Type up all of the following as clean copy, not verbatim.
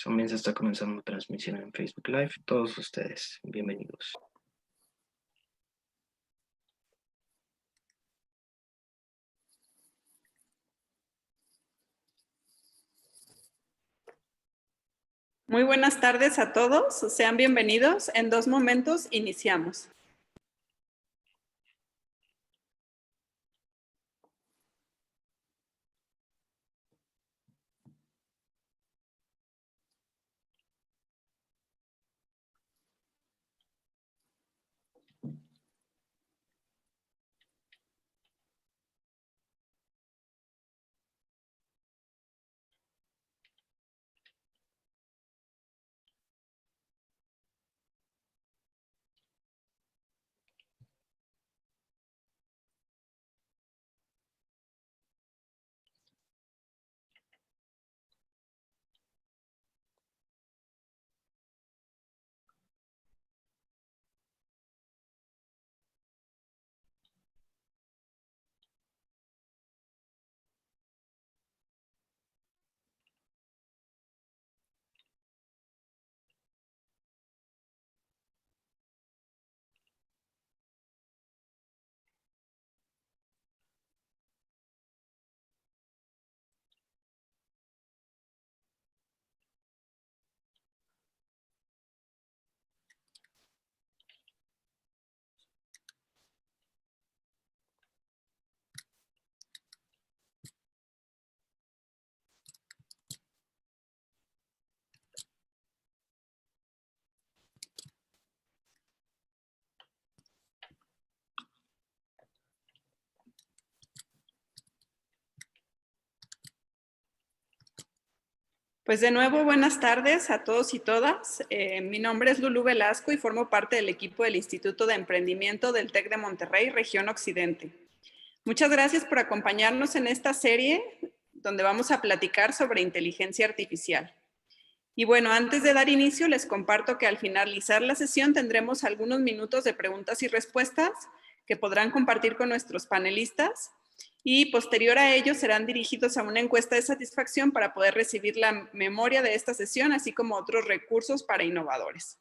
También se está comenzando transmisión en Facebook Live. Todos ustedes, bienvenidos. Muy buenas tardes a todos. Sean bienvenidos. En 2 momentos iniciamos. Pues de nuevo, buenas tardes a todos y todas. Mi nombre es Lulú Velasco y formo parte del equipo del Instituto de Emprendimiento del TEC de Monterrey, Región Occidente. Muchas gracias por acompañarnos en esta serie donde vamos a platicar sobre inteligencia artificial. Y bueno, antes de dar inicio, les comparto que al finalizar la sesión tendremos algunos minutos de preguntas y respuestas que podrán compartir con nuestros panelistas y posterior a ello serán dirigidos a una encuesta de satisfacción para poder recibir la memoria de esta sesión, así como otros recursos para innovadores.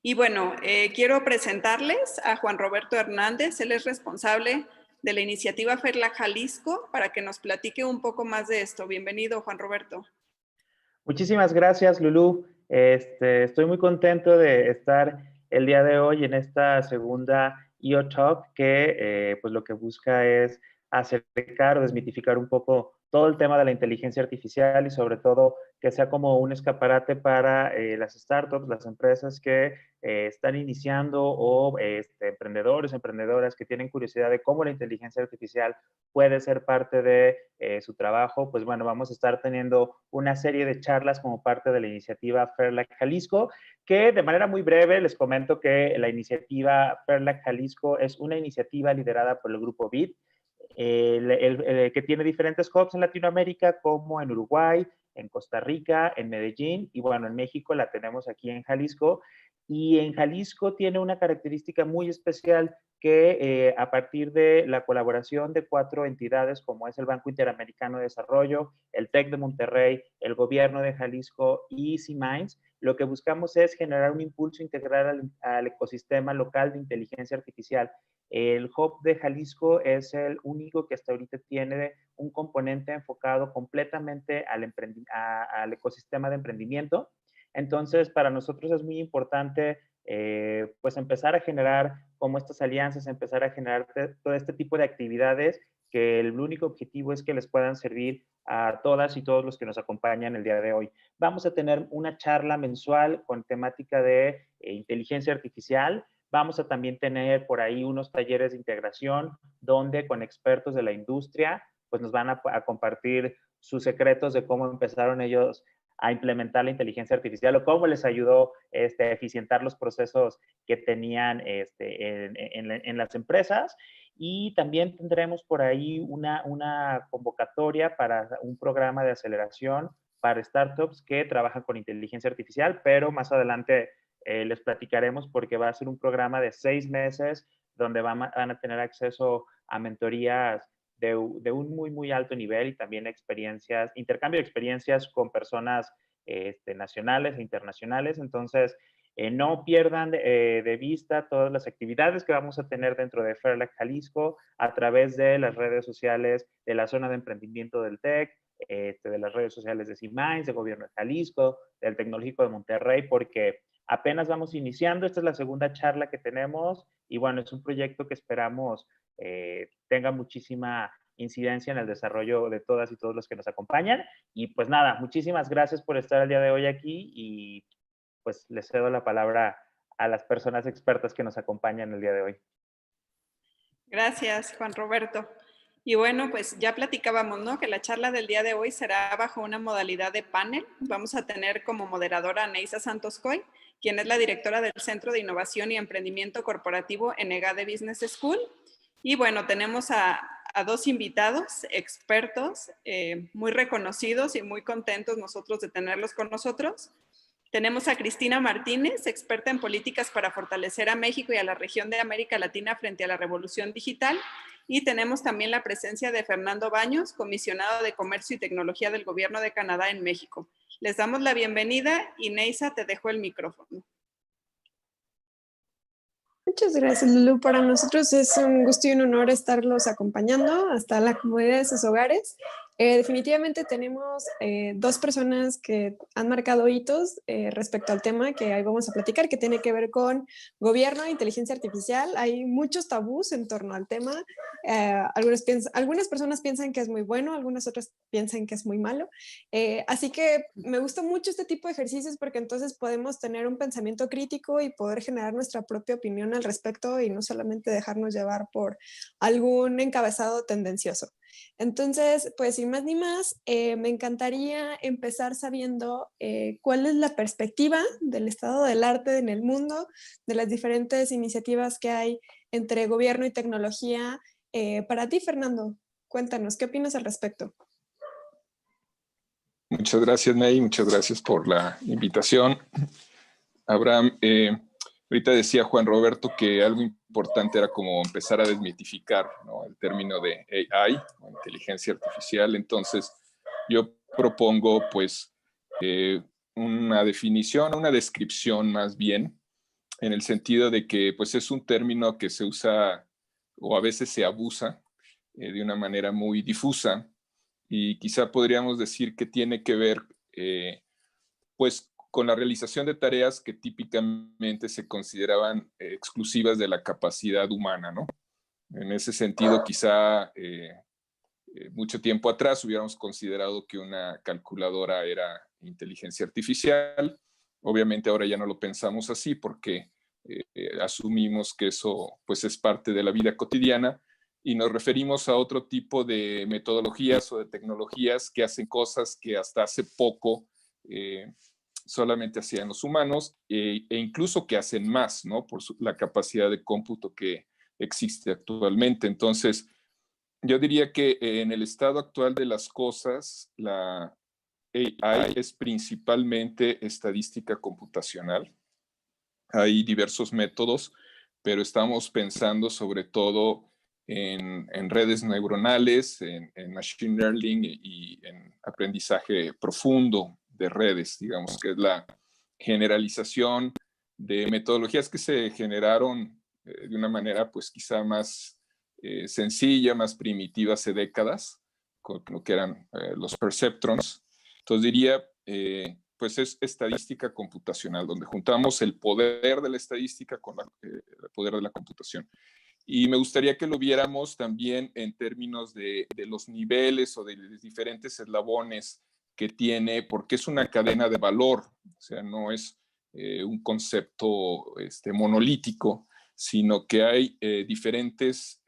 Y bueno, quiero presentarles a Juan Roberto Hernández. Él es responsable de la iniciativa FERLA Jalisco para que nos platique un poco más de esto. Bienvenido, Juan Roberto. Muchísimas gracias, Lulú. Estoy muy contento de estar el día de hoy en esta segunda EO Talk que pues lo que busca es acercar o desmitificar un poco todo el tema de la inteligencia artificial y sobre todo que sea como un escaparate para las startups, las empresas que están iniciando o emprendedores, emprendedoras que tienen curiosidad de cómo la inteligencia artificial puede ser parte de su trabajo. Pues bueno, vamos a estar teniendo una serie de charlas como parte de la iniciativa FAIRLAC Jalisco, que de manera muy breve les comento que la iniciativa FAIRLAC Jalisco es una iniciativa liderada por el grupo BID, que tiene diferentes hubs en Latinoamérica, como en Uruguay, en Costa Rica, en Medellín, y bueno, en México la tenemos aquí en Jalisco. Y en Jalisco tiene una característica muy especial que a partir de la colaboración de 4 entidades, como es el Banco Interamericano de Desarrollo, el TEC de Monterrey, el Gobierno de Jalisco y Easy Minds, lo que buscamos es generar un impulso integral al ecosistema local de inteligencia artificial. El Hub de Jalisco es el único que hasta ahorita tiene un componente enfocado completamente al ecosistema de emprendimiento. Entonces, para nosotros es muy importante pues empezar a generar como estas alianzas, empezar a generar todo este tipo de actividades que el único objetivo es que les puedan servir a todas y todos los que nos acompañan el día de hoy. Vamos a tener una charla mensual con temática de inteligencia artificial. Vamos a también tener por ahí unos talleres de integración donde con expertos de la industria pues nos van a compartir sus secretos de cómo empezaron ellos a implementar la inteligencia artificial o cómo les ayudó a eficientar los procesos que tenían en las empresas. Y también tendremos por ahí una convocatoria para un programa de aceleración para startups que trabajan con inteligencia artificial, pero más adelante les platicaremos porque va a ser un programa de 6 meses donde van a tener acceso a mentorías de un muy, muy alto nivel y también experiencias, intercambio de experiencias con personas nacionales e internacionales. Entonces, no pierdan de vista todas las actividades que vamos a tener dentro de FAIRLAC Jalisco a través de las redes sociales de la zona de emprendimiento del TEC, de las redes sociales de CIMAINS, de Gobierno de Jalisco, del Tecnológico de Monterrey, porque apenas vamos iniciando. Esta es la segunda charla que tenemos y bueno, es un proyecto que esperamos tenga muchísima incidencia en el desarrollo de todas y todos los que nos acompañan. Y pues nada, muchísimas gracias por estar el día de hoy aquí y pues les cedo la palabra a las personas expertas que nos acompañan el día de hoy. Gracias, Juan Roberto. Y bueno, pues ya platicábamos, ¿no? Que la charla del día de hoy será bajo una modalidad de panel. Vamos a tener como moderadora a Neisa Santos Coy, quien es la directora del Centro de Innovación y Emprendimiento Corporativo en EGADE Business School. Y bueno, tenemos a dos invitados expertos, muy reconocidos y muy contentos nosotros de tenerlos con nosotros. Tenemos a Cristina Martínez, experta en políticas para fortalecer a México y a la región de América Latina frente a la revolución digital. Y tenemos también la presencia de Fernando Baños, comisionado de Comercio y Tecnología del Gobierno de Canadá en México. Les damos la bienvenida y Neisa, te dejo el micrófono. Muchas gracias, Lulu. Para nosotros es un gusto y un honor estarlos acompañando hasta la comodidad de sus hogares. Definitivamente tenemos dos personas que han marcado hitos respecto al tema que ahí vamos a platicar, que tiene que ver con gobierno e inteligencia artificial. Hay muchos tabús en torno al tema. Algunas personas piensan que es muy bueno, algunas otras piensan que es muy malo. Así que me gusta mucho este tipo de ejercicios porque entonces podemos tener un pensamiento crítico y poder generar nuestra propia opinión al respecto y no solamente dejarnos llevar por algún encabezado tendencioso. Entonces, pues sin más ni más, me encantaría empezar sabiendo cuál es la perspectiva del estado del arte en el mundo, de las diferentes iniciativas que hay entre gobierno y tecnología. Para ti, Fernando, cuéntanos, ¿qué opinas al respecto? Muchas gracias, Ney, muchas gracias por la invitación. Abraham, ahorita decía Juan Roberto que algo importante era como empezar a desmitificar, ¿no?, el término de AI, o inteligencia artificial. Entonces, yo propongo, pues, una definición, una descripción más bien, en el sentido de que, pues, es un término que se usa o a veces se abusa de una manera muy difusa y quizá podríamos decir que tiene que ver, pues, con la realización de tareas que típicamente se consideraban exclusivas de la capacidad humana, ¿no? En ese sentido, quizá mucho tiempo atrás hubiéramos considerado que una calculadora era inteligencia artificial. Obviamente ahora ya no lo pensamos así porque asumimos que eso, pues, es parte de la vida cotidiana y nos referimos a otro tipo de metodologías o de tecnologías que hacen cosas que hasta hace poco solamente hacían los humanos e incluso que hacen más, ¿no?, por la capacidad de cómputo que existe actualmente. Entonces, yo diría que en el estado actual de las cosas, la AI es principalmente estadística computacional. Hay diversos métodos, pero estamos pensando sobre todo en redes neuronales, en machine learning y en aprendizaje profundo de redes, digamos, que es la generalización de metodologías que se generaron de una manera, pues, quizá más sencilla, más primitiva hace décadas, con lo que eran los perceptrons. Entonces diría, pues es estadística computacional, donde juntamos el poder de la estadística con el poder de la computación. Y me gustaría que lo viéramos también en términos de los niveles o de los diferentes eslabones que tiene, porque es una cadena de valor, o sea, no es un concepto monolítico, sino que hay diferentes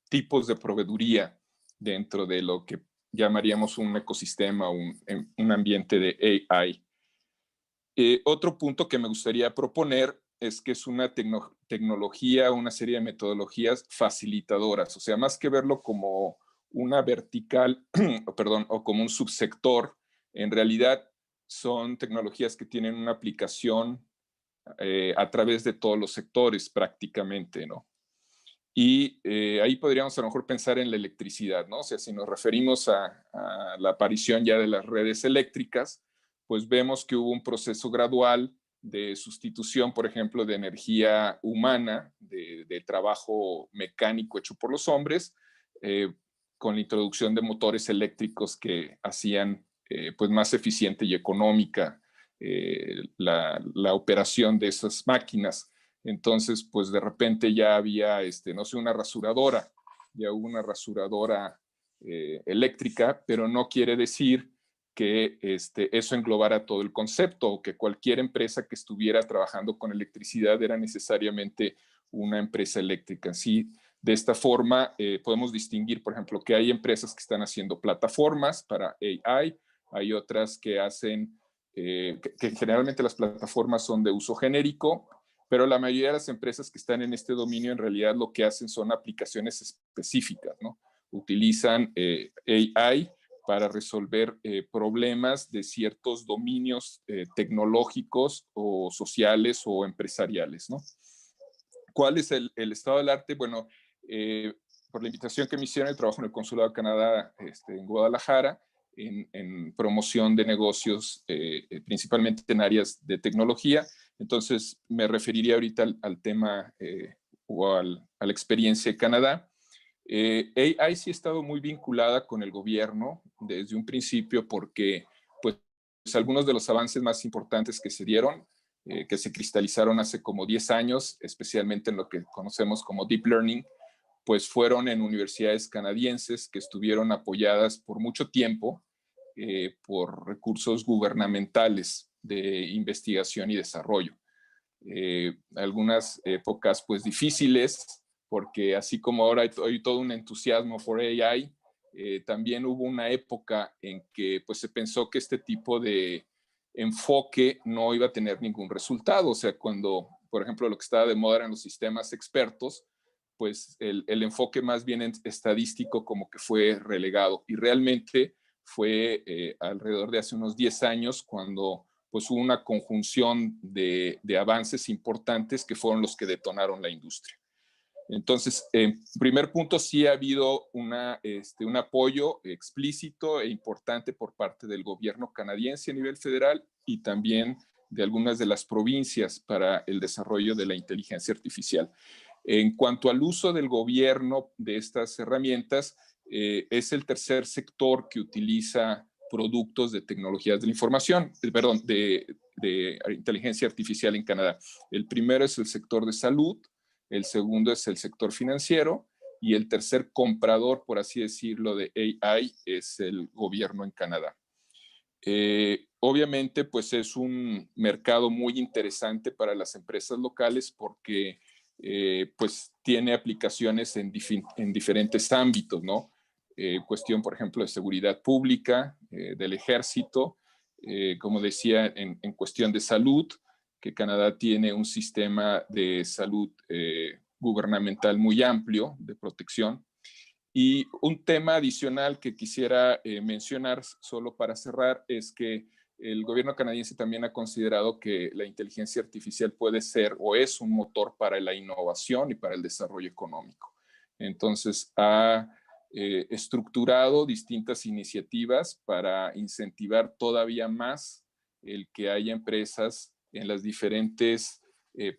tipos de proveeduría dentro de lo que llamaríamos un ecosistema, un ambiente de AI. Otro punto que me gustaría proponer es que es una tecnología, una serie de metodologías facilitadoras, o sea, más que verlo como una vertical, perdón, o como un subsector, en realidad son tecnologías que tienen una aplicación a través de todos los sectores prácticamente, ¿no? Y ahí podríamos a lo mejor pensar en la electricidad, ¿no? O sea, si nos referimos a la aparición ya de las redes eléctricas, pues vemos que hubo un proceso gradual de sustitución, por ejemplo, de energía humana, de trabajo mecánico hecho por los hombres, con la introducción de motores eléctricos que hacían pues más eficiente y económica la operación de esas máquinas. Entonces, pues de repente ya había, no sé, una rasuradora, ya hubo una rasuradora eléctrica, pero no quiere decir que eso englobara todo el concepto o que cualquier empresa que estuviera trabajando con electricidad era necesariamente una empresa eléctrica. Sí, de esta forma podemos distinguir, por ejemplo, que hay empresas que están haciendo plataformas para AI, hay otras que hacen, que generalmente las plataformas son de uso genérico, pero la mayoría de las empresas que están en este dominio en realidad lo que hacen son aplicaciones específicas, ¿no? Utilizan AI para resolver problemas de ciertos dominios tecnológicos o sociales o empresariales, ¿no? ¿Cuál es el estado del arte? Bueno, por la invitación que me hicieron, el trabajo en el Consulado de Canadá en Guadalajara, en promoción de negocios, principalmente en áreas de tecnología. Entonces, me referiría ahorita al tema o a la experiencia de Canadá. AI sí ha estado muy vinculada con el gobierno desde un principio porque pues, algunos de los avances más importantes que se dieron, que se cristalizaron hace como 10 años, especialmente en lo que conocemos como Deep Learning, pues fueron en universidades canadienses que estuvieron apoyadas por mucho tiempo por recursos gubernamentales de investigación y desarrollo. Algunas épocas pues difíciles, porque así como ahora hay todo un entusiasmo por AI, también hubo una época en que pues se pensó que este tipo de enfoque no iba a tener ningún resultado. O sea, cuando, por ejemplo, lo que estaba de moda eran los sistemas expertos, pues el enfoque más bien estadístico como que fue relegado. Y realmente fue alrededor de hace unos 10 años cuando pues hubo una conjunción de avances importantes que fueron los que detonaron la industria. Entonces, en primer punto, sí ha habido un apoyo explícito e importante por parte del gobierno canadiense a nivel federal y también de algunas de las provincias para el desarrollo de la inteligencia artificial. En cuanto al uso del gobierno de estas herramientas, es el tercer sector que utiliza productos de tecnologías de la información, perdón, de inteligencia artificial en Canadá. El primero es el sector de salud, el segundo es el sector financiero y el tercer comprador, por así decirlo, de AI es el gobierno en Canadá. Obviamente, pues es un mercado muy interesante para las empresas locales porque pues tiene aplicaciones en diferentes ámbitos, ¿no? Cuestión, por ejemplo, de seguridad pública, del ejército, como decía, en cuestión de salud, que Canadá tiene un sistema de salud gubernamental muy amplio de protección. Y un tema adicional que quisiera mencionar solo para cerrar es que el gobierno canadiense también ha considerado que la inteligencia artificial puede ser o es un motor para la innovación y para el desarrollo económico. Entonces, ha estructurado distintas iniciativas para incentivar todavía más el que haya empresas en las diferentes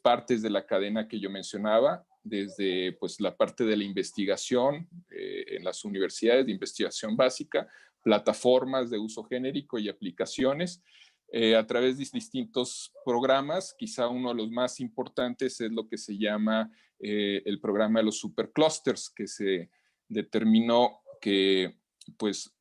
partes de la cadena que yo mencionaba, desde pues, la parte de la investigación en las universidades de investigación básica, plataformas de uso genérico y aplicaciones a través de distintos programas. Quizá uno de los más importantes es lo que se llama el programa de los superclusters, que se determinó que pues,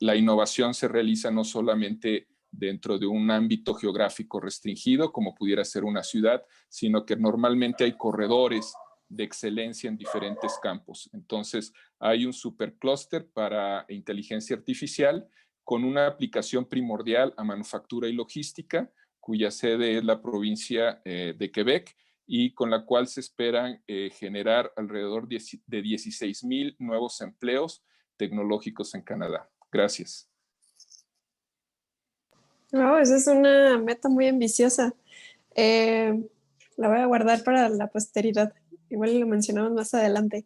la innovación se realiza no solamente dentro de un ámbito geográfico restringido, como pudiera ser una ciudad, sino que normalmente hay corredores de excelencia en diferentes campos. Entonces, hay un superclúster para inteligencia artificial con una aplicación primordial a manufactura y logística, cuya sede es la provincia de Quebec y con la cual se esperan generar alrededor de 16,000 nuevos empleos tecnológicos en Canadá. Gracias. Wow, esa es una meta muy ambiciosa. La voy a guardar para la posteridad. Igual lo mencionamos más adelante.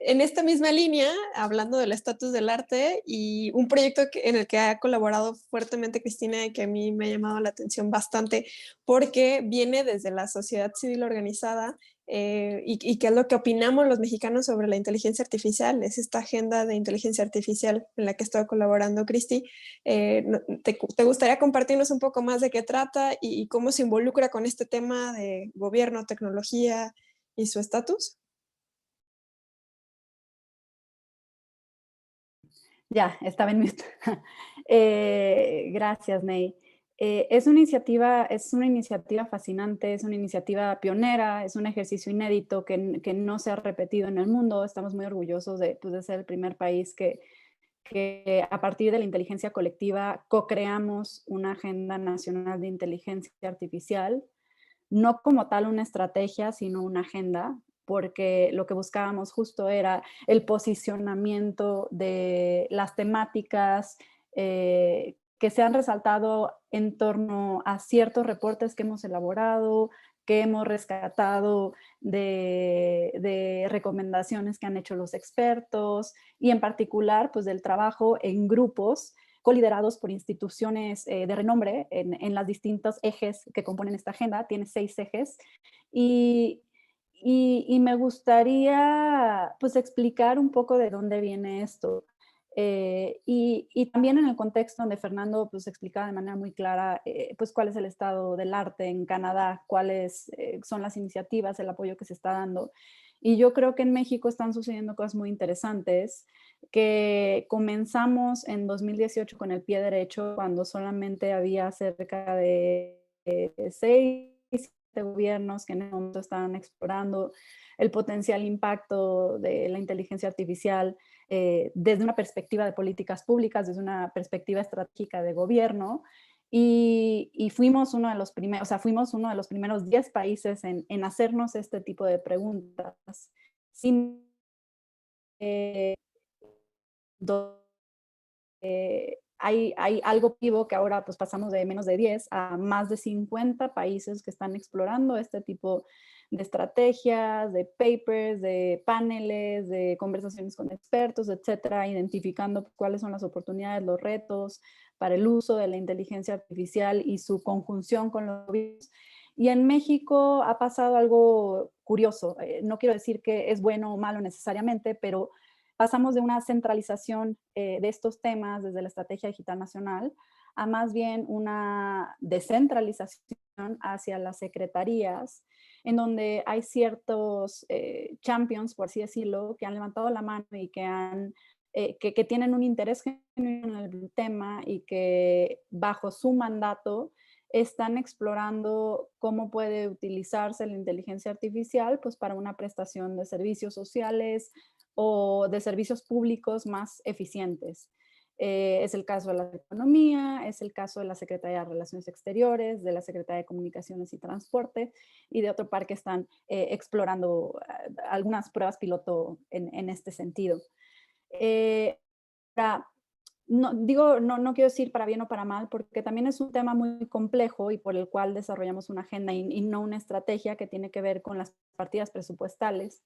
en esta misma línea, hablando del estatus del arte y un proyecto en el que ha colaborado fuertemente Cristina y que a mí me ha llamado la atención bastante porque viene desde la sociedad civil organizada y qué es lo que opinamos los mexicanos sobre la inteligencia artificial. Es esta agenda de inteligencia artificial en la que ha estado colaborando Cristi. ¿Te gustaría compartirnos un poco más de qué trata y cómo se involucra con este tema de gobierno, tecnología y su estatus? Ya, estaba en mute. Gracias, Ney. Es una iniciativa fascinante, es una iniciativa pionera, es un ejercicio inédito que no se ha repetido en el mundo. Estamos muy orgullosos pues, de ser el primer país que a partir de la inteligencia colectiva co-creamos una agenda nacional de inteligencia artificial, no como tal una estrategia, sino una agenda, porque lo que buscábamos justo era el posicionamiento de las temáticas que se han resaltado en torno a ciertos reportes que hemos elaborado, que hemos rescatado de recomendaciones que han hecho los expertos y en particular pues del trabajo en grupos coliderados por instituciones de renombre en los distintos ejes que componen esta agenda. Tiene 6 ejes y me gustaría pues explicar un poco de dónde viene esto. Y también en el contexto donde Fernando pues explicaba de manera muy clara pues cuál es el estado del arte en Canadá, cuáles son las iniciativas, el apoyo que se está dando. Y yo creo que en México están sucediendo cosas muy interesantes, que comenzamos en 2018 con el pie derecho, cuando solamente había cerca de 6 gobiernos que en el momento estaban explorando el potencial impacto de la inteligencia artificial desde una perspectiva de políticas públicas, desde una perspectiva estratégica de gobierno. Y fuimos uno de los primeros, o sea, fuimos uno de los primeros 10 países en hacernos este tipo de preguntas. Sin, hay algo vivo que ahora pues pasamos de menos de 10 a más de 50 países que están explorando este tipo de estrategias, de papers, de paneles, de conversaciones con expertos, etcétera, identificando cuáles son las oportunidades, los retos para el uso de la inteligencia artificial y su conjunción con los gobiernos. Y en México ha pasado algo curioso. No quiero decir que es bueno o malo necesariamente, pero pasamos de una centralización de estos temas desde la Estrategia Digital Nacional a más bien una descentralización hacia las secretarías, en donde hay ciertos champions, por así decirlo, que han levantado la mano y que tienen un interés genuino en el tema y que bajo su mandato están explorando cómo puede utilizarse la inteligencia artificial pues, para una prestación de servicios sociales o de servicios públicos más eficientes. Es el caso de la economía, es el caso de la Secretaría de Relaciones Exteriores, de la Secretaría de Comunicaciones y Transporte y de otro par que están explorando algunas pruebas piloto en este sentido. No quiero decir para bien o para mal, porque también es un tema muy complejo y por el cual desarrollamos una agenda y no una estrategia que tiene que ver con las partidas presupuestales.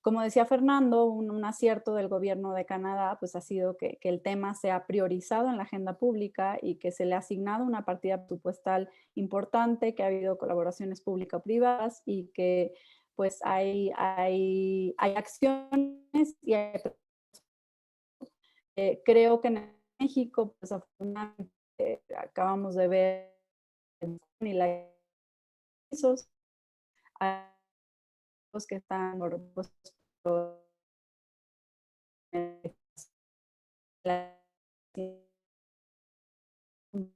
Como decía Fernando, un acierto del gobierno de Canadá pues, ha sido que el tema se ha priorizado en la agenda pública y que se le ha asignado una partida presupuestal importante, que ha habido colaboraciones público-privadas y que pues, hay acciones y hay creo que en México, pues afortunadamente, acabamos de ver y la a los que están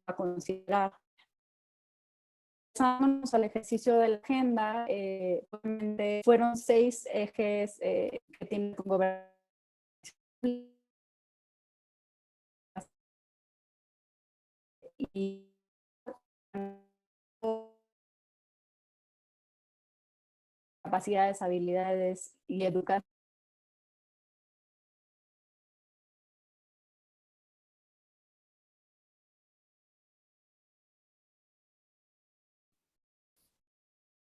a considerar. Pasándonos al ejercicio de la agenda, fueron 6 ejes que tienen con gobierno y capacidades, habilidades y educación.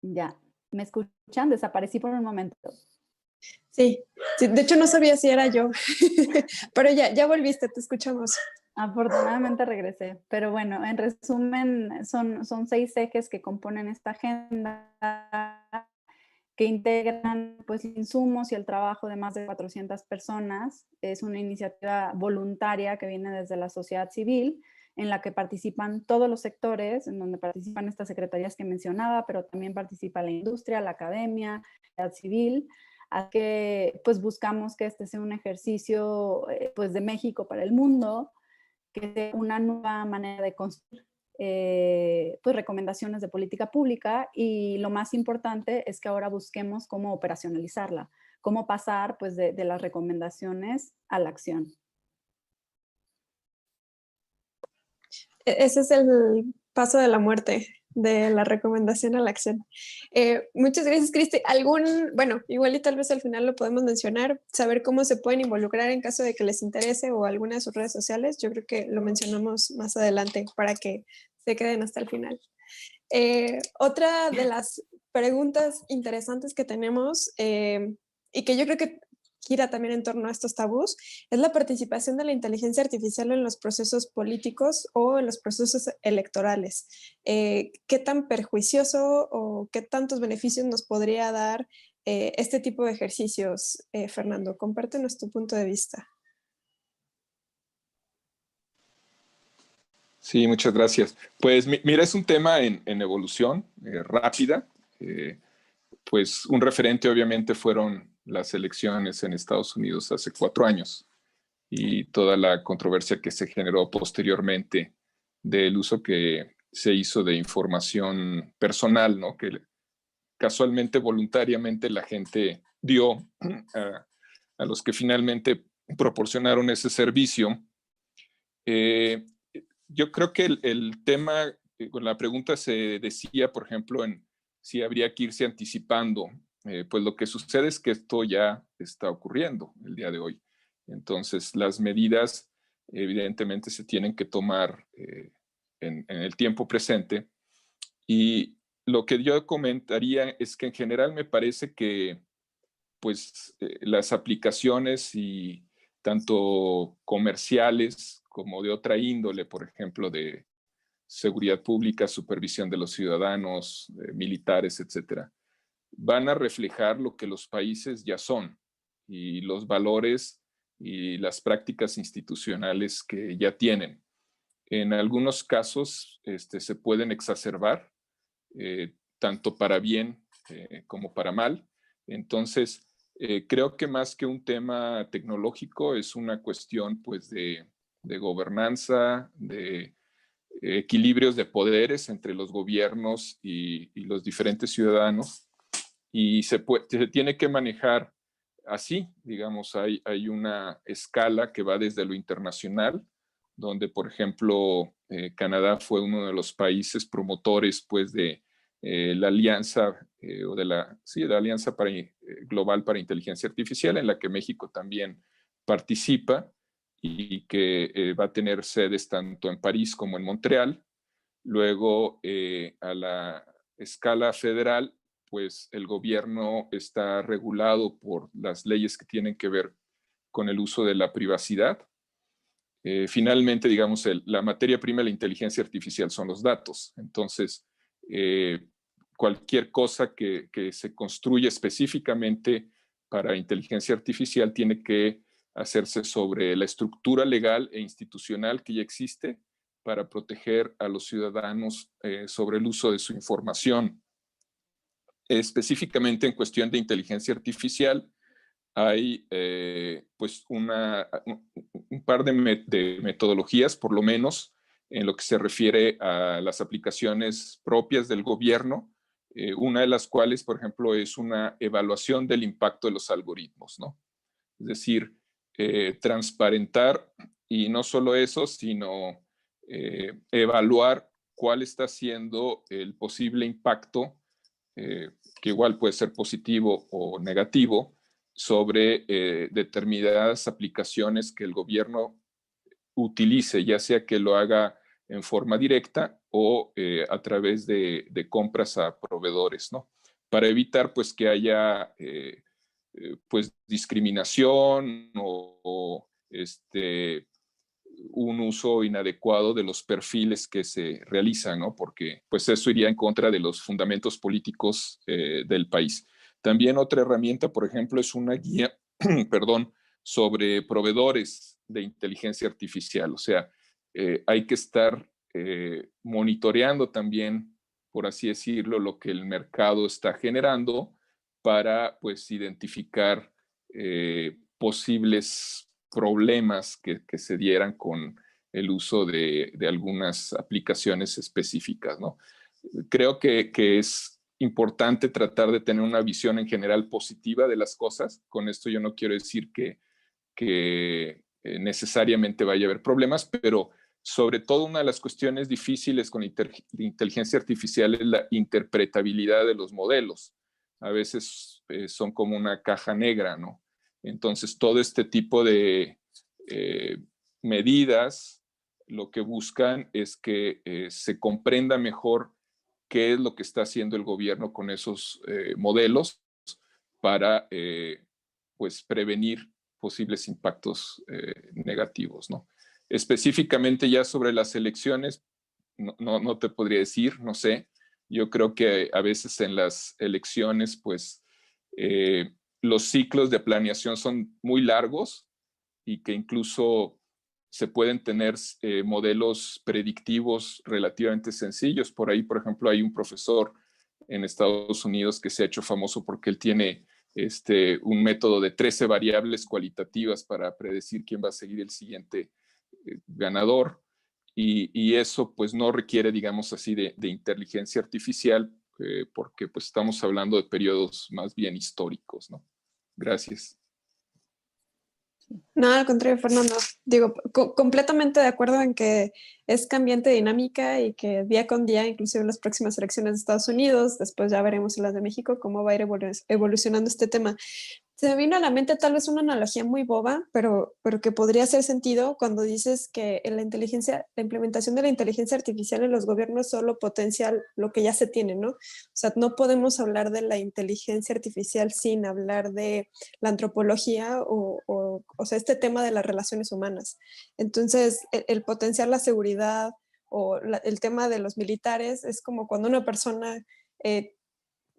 Ya, ¿me escuchan? Desaparecí por un momento. Sí, sí, de hecho no sabía si era yo, pero ya volviste, te escuchamos. Afortunadamente regresé, pero bueno, en resumen, son 6 ejes que componen esta agenda, que integran pues insumos y el trabajo de más de 400 personas. Es una iniciativa voluntaria que viene desde la sociedad civil, en la que participan todos los sectores, en donde participan estas secretarías que mencionaba, pero también participa la industria, la academia, la sociedad civil. Así que pues buscamos que este sea un ejercicio pues de México para el mundo, que sea una nueva manera de construir pues recomendaciones de política pública, y lo más importante es que ahora busquemos cómo operacionalizarla, cómo pasar pues de las recomendaciones a la acción. Ese es el paso de la muerte, de la recomendación a la acción. Muchas gracias, Cristi. Bueno, igual y tal vez al final lo podemos mencionar, saber cómo se pueden involucrar en caso de que les interese, o alguna de sus redes sociales. Yo creo que lo mencionamos más adelante para que se queden hasta el final. Otra de las preguntas interesantes que tenemos, y que yo creo que gira también en torno a estos tabús, es la participación de la inteligencia artificial en los procesos políticos o en los procesos electorales. ¿Qué tan perjuicioso o qué tantos beneficios nos podría dar este tipo de ejercicios? Fernando, compártenos tu punto de vista. Sí, muchas gracias. Pues mira, es un tema en evolución rápida. Pues un referente obviamente fueron las elecciones en Estados Unidos hace 4 años y toda la controversia que se generó posteriormente del uso que se hizo de información personal, ¿no? Que casualmente, voluntariamente la gente dio a los que finalmente proporcionaron ese servicio. Yo creo que el tema, con la pregunta se decía, por ejemplo, en si habría que irse anticipando. Pues lo que sucede es que esto ya está ocurriendo el día de hoy. Entonces, las medidas evidentemente se tienen que tomar en el tiempo presente. Y lo que yo comentaría es que en general me parece que pues las aplicaciones, y tanto comerciales como de otra índole, por ejemplo, de seguridad pública, supervisión de los ciudadanos, militares, etcétera, van a reflejar lo que los países ya son y los valores y las prácticas institucionales que ya tienen. En algunos casos se pueden exacerbar, tanto para bien como para mal. Entonces, creo que más que un tema tecnológico, es una cuestión pues de gobernanza, de equilibrios de poderes entre los gobiernos y los diferentes ciudadanos, y se tiene que manejar así. Digamos, hay una escala que va desde lo internacional, donde, por ejemplo, Canadá fue uno de los países promotores pues, de la alianza, o de la alianza global para inteligencia artificial, en la que México también participa, y que va a tener sedes tanto en París como en Montreal. Luego, a la escala federal, pues el gobierno está regulado por las leyes que tienen que ver con el uso de la privacidad. Finalmente, digamos, la materia prima de la inteligencia artificial son los datos. Entonces, cualquier cosa que se construya específicamente para inteligencia artificial tiene que hacerse sobre la estructura legal e institucional que ya existe para proteger a los ciudadanos sobre el uso de su información. Específicamente en cuestión de inteligencia artificial, hay pues un par de metodologías, por lo menos, en lo que se refiere a las aplicaciones propias del gobierno, una de las cuales, por ejemplo, es una evaluación del impacto de los algoritmos, ¿no? Es decir, transparentar, y no solo eso, sino evaluar cuál está siendo el posible impacto, que igual puede ser positivo o negativo, sobre determinadas aplicaciones que el gobierno utilice, ya sea que lo haga en forma directa o a través de compras a proveedores, ¿no? Para evitar pues que haya pues discriminación o un uso inadecuado de los perfiles que se realizan, ¿no? Porque pues eso iría en contra de los fundamentos políticos del país. También otra herramienta, por ejemplo, es una guía, perdón, sobre proveedores de inteligencia artificial. O sea, hay que estar monitoreando también, por así decirlo, lo que el mercado está generando para, pues, identificar posibles problemas que se dieran con el uso de algunas aplicaciones específicas, ¿no? Creo que es importante tratar de tener una visión en general positiva de las cosas. Con esto yo no quiero decir que necesariamente vaya a haber problemas, pero sobre todo una de las cuestiones difíciles con inteligencia artificial es la interpretabilidad de los modelos. A veces son como una caja negra, ¿no? Entonces, todo este tipo de medidas lo que buscan es que se comprenda mejor qué es lo que está haciendo el gobierno con esos modelos para pues prevenir posibles impactos negativos, ¿no? Específicamente ya sobre las elecciones, no te podría decir, no sé. Yo creo que a veces en las elecciones, pues, los ciclos de planeación son muy largos y que incluso se pueden tener modelos predictivos relativamente sencillos. Por ahí, por ejemplo, hay un profesor en Estados Unidos que se ha hecho famoso porque él tiene un método de 13 variables cualitativas para predecir quién va a seguir el siguiente ganador. Y eso pues no requiere, digamos así, de inteligencia artificial porque pues estamos hablando de periodos más bien históricos, ¿no? Gracias. No, al contrario, Fernando. Digo, completamente de acuerdo en que es cambiante dinámica y que día con día, inclusive en las próximas elecciones de Estados Unidos, después ya veremos en las de México, cómo va a ir evolucionando este tema. Se me vino a la mente tal vez una analogía muy boba, pero que podría hacer sentido cuando dices que en la implementación de la inteligencia artificial en los gobiernos solo potencia lo que ya se tiene, ¿no? O sea, no podemos hablar de la inteligencia artificial sin hablar de la antropología o sea, este tema de las relaciones humanas. Entonces, el potenciar la seguridad o el tema de los militares es como cuando una persona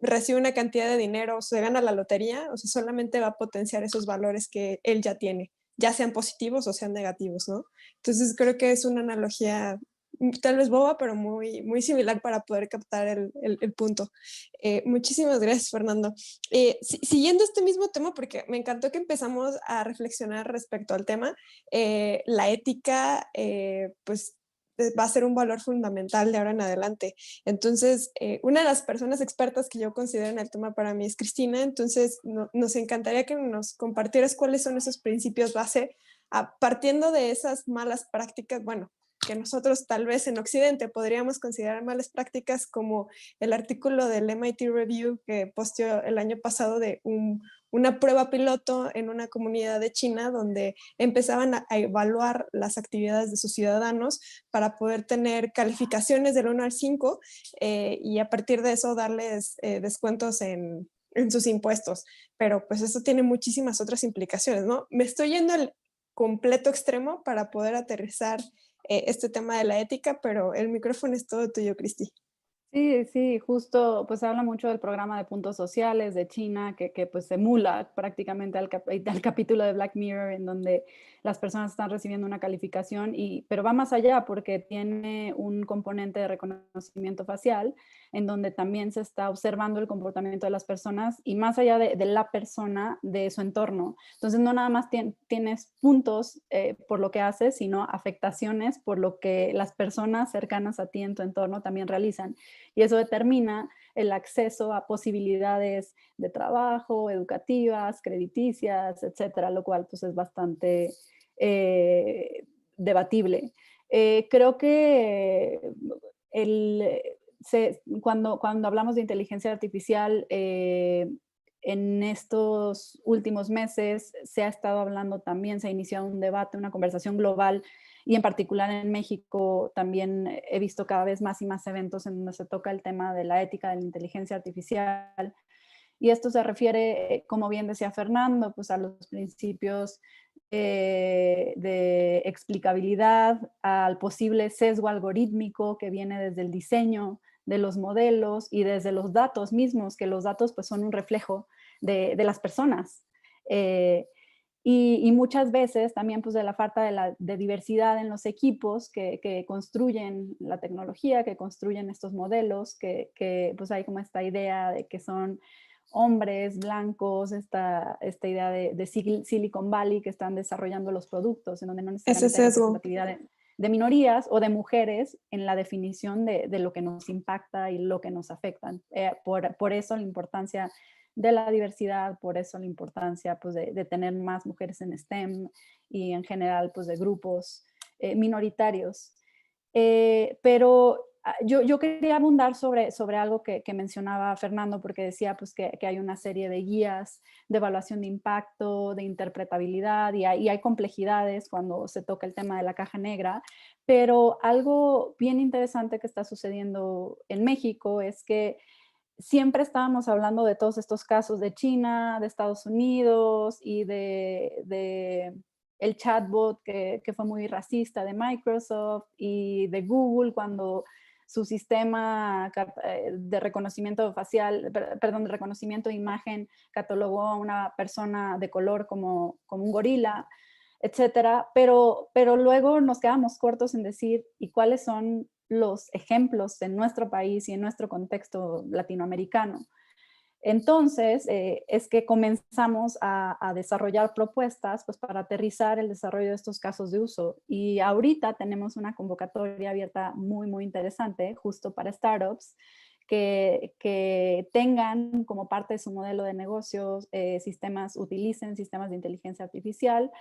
recibe una cantidad de dinero o se gana la lotería, o sea, solamente va a potenciar esos valores que él ya tiene, ya sean positivos o sean negativos, ¿no? Entonces creo que es una analogía tal vez boba, pero muy, muy similar para poder captar el punto. Muchísimas gracias, Fernando. Siguiendo este mismo tema, porque me encantó que empezamos a reflexionar respecto al tema, la ética, pues va a ser un valor fundamental de ahora en adelante. Entonces, una de las personas expertas que yo considero en el tema para mí es Cristina, entonces nos encantaría que nos compartieras cuáles son esos principios base, partiendo de esas malas prácticas, bueno, que nosotros tal vez en Occidente podríamos considerar malas prácticas, como el artículo del MIT Review que posteó el año pasado de una prueba piloto en una comunidad de China donde empezaban a evaluar las actividades de sus ciudadanos para poder tener calificaciones del 1 al 5 y a partir de eso darles descuentos en sus impuestos. Pero pues eso tiene muchísimas otras implicaciones, ¿no? Me estoy yendo al completo extremo para poder aterrizar este tema de la ética, pero el micrófono es todo tuyo, Cristi. Sí, sí, justo, pues habla mucho del programa de puntos sociales de China, que pues emula prácticamente al capítulo de Black Mirror, en donde las personas están recibiendo una calificación, pero va más allá porque tiene un componente de reconocimiento facial, en donde también se está observando el comportamiento de las personas y más allá de la persona, de su entorno. Entonces no nada más tienes puntos por lo que haces, sino afectaciones por lo que las personas cercanas a ti en tu entorno también realizan. Y eso determina el acceso a posibilidades de trabajo, educativas, crediticias, etcétera, lo cual pues es bastante debatible. Creo que cuando hablamos de inteligencia artificial, en estos últimos meses se ha estado hablando también, se ha iniciado un debate, una conversación global, y en particular en México también he visto cada vez más y más eventos en donde se toca el tema de la ética de la inteligencia artificial. Y esto se refiere, como bien decía Fernando, pues a los principios de explicabilidad, al posible sesgo algorítmico que viene desde el diseño de los modelos y desde los datos mismos, que los datos pues son un reflejo de las personas. Y muchas veces también pues de la falta de diversidad en los equipos que construyen la tecnología, que construyen estos modelos, que pues hay como esta idea de que son hombres blancos, esta idea de Silicon Valley que están desarrollando los productos, en donde no necesariamente hay representatividad de minorías o de mujeres en la definición de lo que nos impacta y lo que nos afecta. Por eso la importancia de la diversidad, por eso la importancia pues, de tener más mujeres en STEM y en general pues, de grupos minoritarios. Pero yo quería abundar sobre algo que mencionaba Fernando, porque decía pues, que hay una serie de guías de evaluación de impacto, de interpretabilidad, y hay complejidades cuando se toca el tema de la caja negra, pero algo bien interesante que está sucediendo en México es que siempre estábamos hablando de todos estos casos de China, de Estados Unidos y de el chatbot que fue muy racista de Microsoft y de Google cuando su sistema de reconocimiento facial, perdón, de reconocimiento de imagen catalogó a una persona de color como un gorila, etcétera. Pero luego nos quedamos cortos en decir, ¿y cuáles son los ejemplos en nuestro país y en nuestro contexto latinoamericano? Entonces, es que comenzamos a desarrollar propuestas pues, para aterrizar el desarrollo de estos casos de uso. Y ahorita tenemos una convocatoria abierta muy interesante, justo para startups, que tengan como parte de su modelo de negocios utilicen sistemas de inteligencia artificial.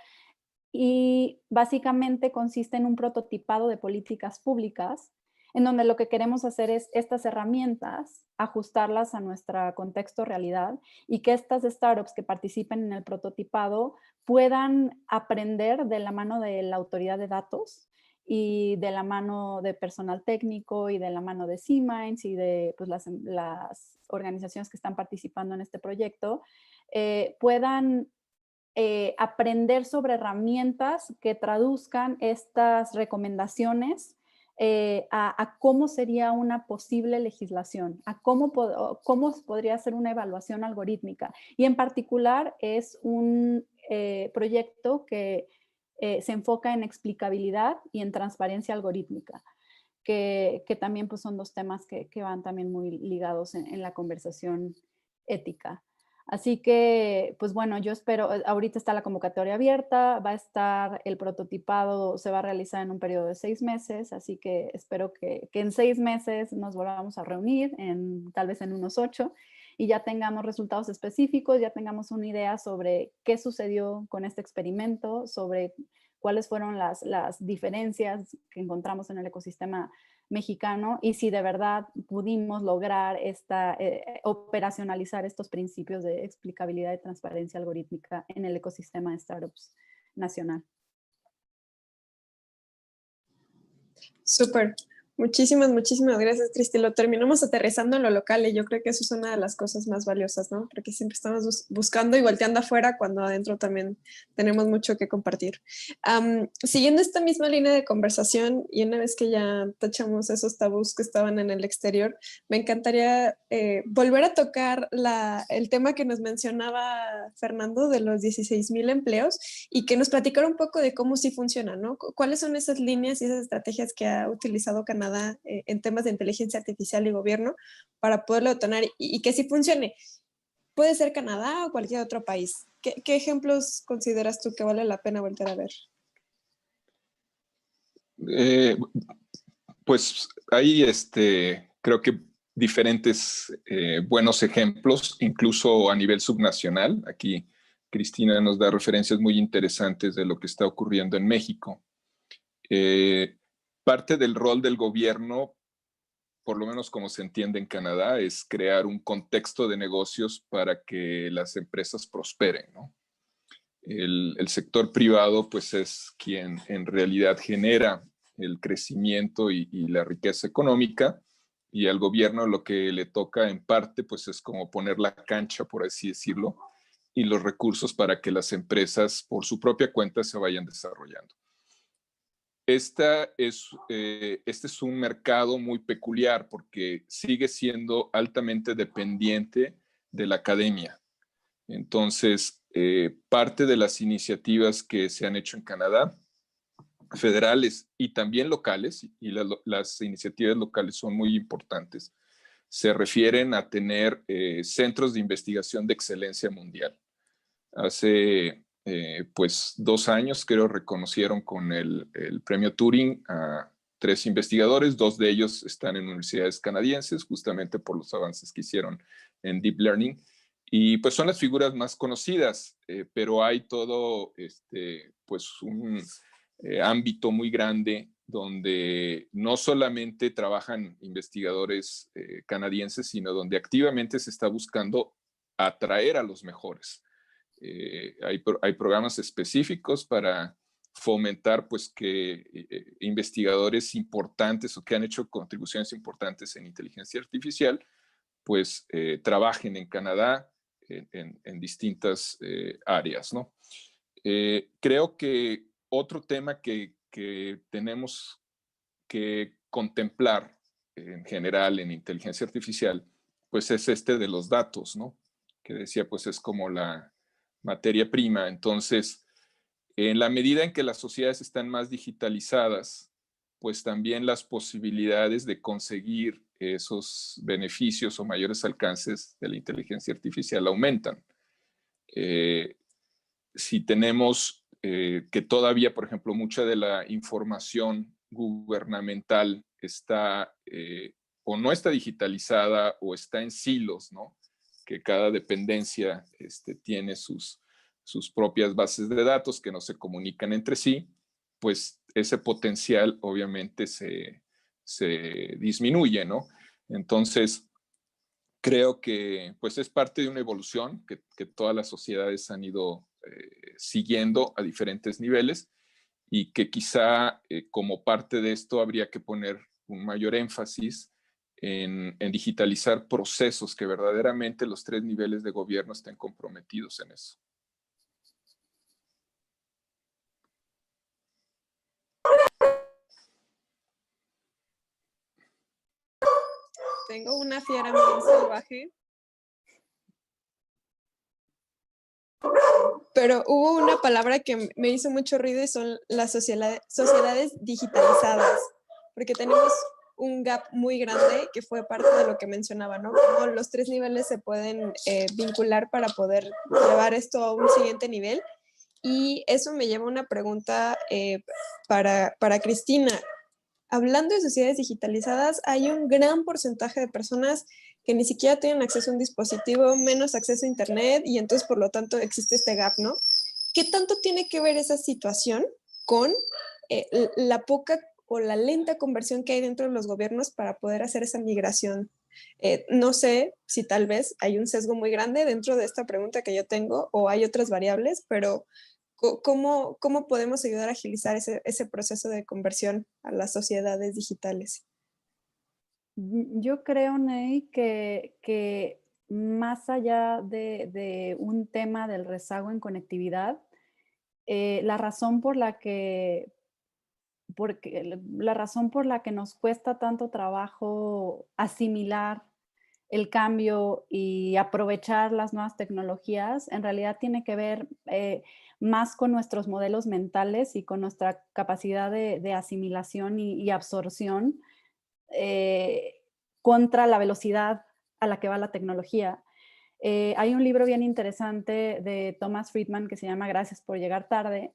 Y básicamente consiste en un prototipado de políticas públicas en donde lo que queremos hacer es estas herramientas, ajustarlas a nuestro contexto realidad y que estas startups que participen en el prototipado puedan aprender de la mano de la autoridad de datos y de la mano de personal técnico y de la mano de C-Minds y de pues, las organizaciones que están participando en este proyecto, puedan aprender sobre herramientas que traduzcan estas recomendaciones a cómo sería una posible legislación, a cómo podría ser una evaluación algorítmica. Y en particular es un proyecto que se enfoca en explicabilidad y en transparencia algorítmica, que también pues, son dos temas que van también muy ligados en la conversación ética. Así que, pues bueno, yo espero, ahorita está la convocatoria abierta, va a estar el prototipado, se va a realizar en un periodo de 6 meses, así que espero que en 6 meses nos volvamos a reunir, tal vez en unos 8, y ya tengamos resultados específicos, ya tengamos una idea sobre qué sucedió con este experimento, sobre cuáles fueron las diferencias que encontramos en el ecosistema mexicano y si de verdad pudimos lograr operacionalizar estos principios de explicabilidad y transparencia algorítmica en el ecosistema de startups nacional. Súper. Muchísimas gracias, Cristi. Lo terminamos aterrizando en lo local y yo creo que eso es una de las cosas más valiosas, ¿no? Porque siempre estamos buscando y volteando afuera cuando adentro también tenemos mucho que compartir. Siguiendo esta misma línea de conversación y una vez que ya tachamos esos tabús que estaban en el exterior, me encantaría volver a tocar el tema que nos mencionaba Fernando de los 16,000 empleos y que nos platicara un poco de cómo sí funciona, ¿no? ¿Cuáles son esas líneas y esas estrategias que ha utilizado Canadá en temas de inteligencia artificial y gobierno para poderlo detonar y que sí funcione? Puede ser Canadá o cualquier otro país. ¿Qué ejemplos consideras tú que vale la pena volver a ver? Pues hay creo que diferentes buenos ejemplos, incluso a nivel subnacional. Aquí Cristina nos da referencias muy interesantes de lo que está ocurriendo en México. Parte del rol del gobierno, por lo menos como se entiende en Canadá, es crear un contexto de negocios para que las empresas prosperen, ¿no? El sector privado pues es quien en realidad genera el crecimiento y la riqueza económica y al gobierno lo que le toca en parte pues es como poner la cancha, por así decirlo, y los recursos para que las empresas por su propia cuenta se vayan desarrollando. Este es un mercado muy peculiar porque sigue siendo altamente dependiente de la academia. Entonces, parte de las iniciativas que se han hecho en Canadá, federales y también locales, y las iniciativas locales son muy importantes, se refieren a tener centros de investigación de excelencia mundial. Hace pues 2 años, creo, reconocieron con el premio Turing a 3 investigadores, 2 de ellos están en universidades canadienses, justamente por los avances que hicieron en Deep Learning, y pues son las figuras más conocidas, pero hay todo pues un ámbito muy grande donde no solamente trabajan investigadores canadienses, sino donde activamente se está buscando atraer a los mejores. Hay programas específicos para fomentar pues que investigadores importantes o que han hecho contribuciones importantes en inteligencia artificial pues trabajen en Canadá en distintas áreas, ¿no? Creo que otro tema que tenemos que contemplar en general en inteligencia artificial pues es de los datos, ¿no? Que decía pues es como la materia prima. Entonces, en la medida en que las sociedades están más digitalizadas, pues también las posibilidades de conseguir esos beneficios o mayores alcances de la inteligencia artificial aumentan. Si tenemos que todavía, por ejemplo, mucha de la información gubernamental está o no está digitalizada o está en silos, ¿no? Que cada dependencia tiene sus propias bases de datos que no se comunican entre sí, pues ese potencial obviamente se disminuye, ¿no? Entonces, creo que pues es parte de una evolución que todas las sociedades han ido siguiendo a diferentes niveles y que quizá como parte de esto habría que poner un mayor énfasis en digitalizar procesos que verdaderamente los 3 niveles de gobierno estén comprometidos en eso. Tengo una fiera muy salvaje. Pero hubo una palabra que me hizo mucho ruido y son las sociedades digitalizadas, porque tenemos un gap muy grande que fue parte de lo que mencionaba, ¿no? Cómo los 3 niveles se pueden vincular para poder llevar esto a un siguiente nivel. Y eso me lleva a una pregunta para Cristina. Hablando de sociedades digitalizadas, hay un gran porcentaje de personas que ni siquiera tienen acceso a un dispositivo, menos acceso a Internet, y entonces, por lo tanto, existe este gap, ¿no? ¿Qué tanto tiene que ver esa situación con la poca o la lenta conversión que hay dentro de los gobiernos para poder hacer esa migración? No sé si tal vez hay un sesgo muy grande dentro de esta pregunta que yo tengo o hay otras variables, pero ¿cómo podemos ayudar a agilizar ese proceso de conversión a las sociedades digitales? Yo creo, Ney, que más allá de un tema del rezago en conectividad, la razón por la que nos cuesta tanto trabajo asimilar el cambio y aprovechar las nuevas tecnologías, en realidad tiene que ver más con nuestros modelos mentales y con nuestra capacidad de asimilación y absorción contra la velocidad a la que va la tecnología. Hay un libro bien interesante de Thomas Friedman que se llama Gracias por llegar tarde,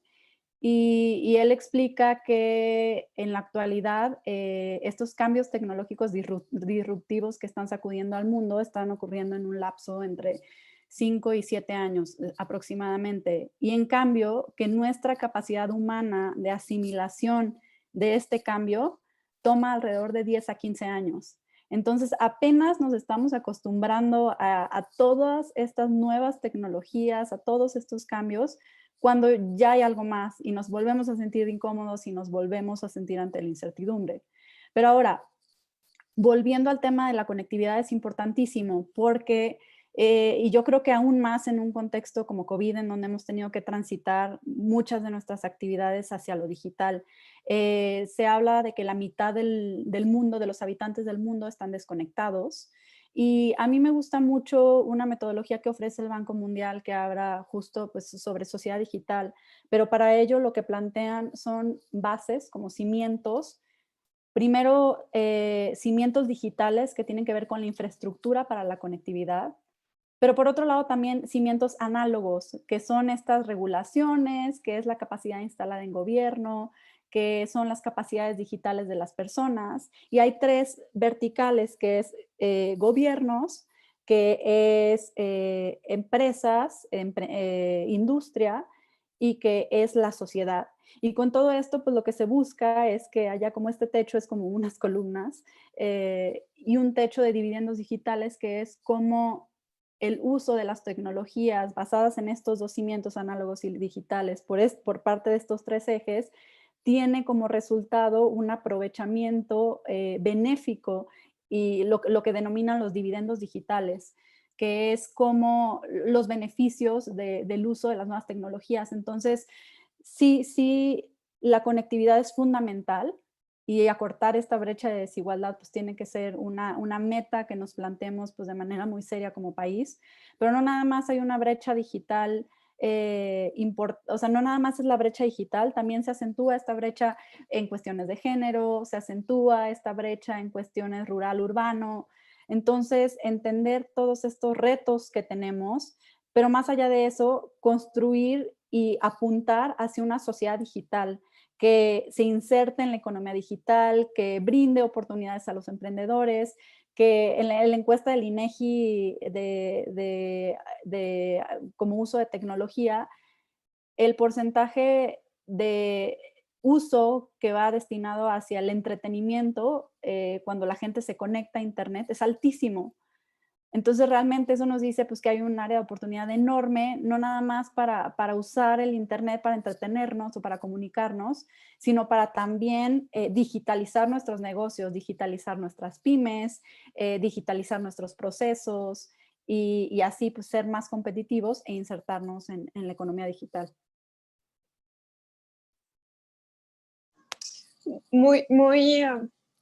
y él explica que en la actualidad estos cambios tecnológicos disruptivos que están sacudiendo al mundo están ocurriendo en un lapso entre 5 y 7 años aproximadamente. Y en cambio, que nuestra capacidad humana de asimilación de este cambio toma alrededor de 10 a 15 años. Entonces, apenas nos estamos acostumbrando a todas estas nuevas tecnologías, a todos estos cambios, cuando ya hay algo más y nos volvemos a sentir incómodos y nos volvemos a sentir ante la incertidumbre. Pero ahora, volviendo al tema de la conectividad es importantísimo porque, y yo creo que aún más en un contexto como COVID, en donde hemos tenido que transitar muchas de nuestras actividades hacia lo digital. Se habla de que la mitad del mundo, de los habitantes del mundo están desconectados. Y a mí me gusta mucho una metodología que ofrece el Banco Mundial que habla justo pues, sobre sociedad digital, pero para ello lo que plantean son bases como cimientos. Primero, cimientos digitales que tienen que ver con la infraestructura para la conectividad, pero por otro lado también cimientos análogos, que son estas regulaciones, que es la capacidad instalada en gobierno, que son las capacidades digitales de las personas. Y hay tres verticales, que es gobiernos, que es empresas, industria, y que es la sociedad. Y con todo esto, pues lo que se busca es que haya como este techo, es como unas columnas, y un techo de dividendos digitales, que es como el uso de las tecnologías basadas en estos dos cimientos análogos y digitales por parte de estos tres ejes, tiene como resultado un aprovechamiento benéfico y lo que denominan los dividendos digitales, que es como los beneficios del uso de las nuevas tecnologías. Entonces, sí, la conectividad es fundamental y acortar esta brecha de desigualdad pues tiene que ser una meta que nos planteemos pues de manera muy seria como país, pero no nada más hay una brecha digital, o sea, no nada más es la brecha digital, también se acentúa esta brecha en cuestiones de género, se acentúa esta brecha en cuestiones rural-urbano. Entonces, entender todos estos retos que tenemos, pero más allá de eso, construir y apuntar hacia una sociedad digital que se inserte en la economía digital, que brinde oportunidades a los emprendedores, que en la encuesta del INEGI como uso de tecnología, el porcentaje de uso que va destinado hacia el entretenimiento cuando la gente se conecta a Internet es altísimo. Entonces, realmente eso nos dice pues, que hay un área de oportunidad enorme, no nada más para usar el Internet para entretenernos o para comunicarnos, sino para también digitalizar nuestros negocios, digitalizar nuestras pymes, digitalizar nuestros procesos y así pues, ser más competitivos e insertarnos en la economía digital. Muy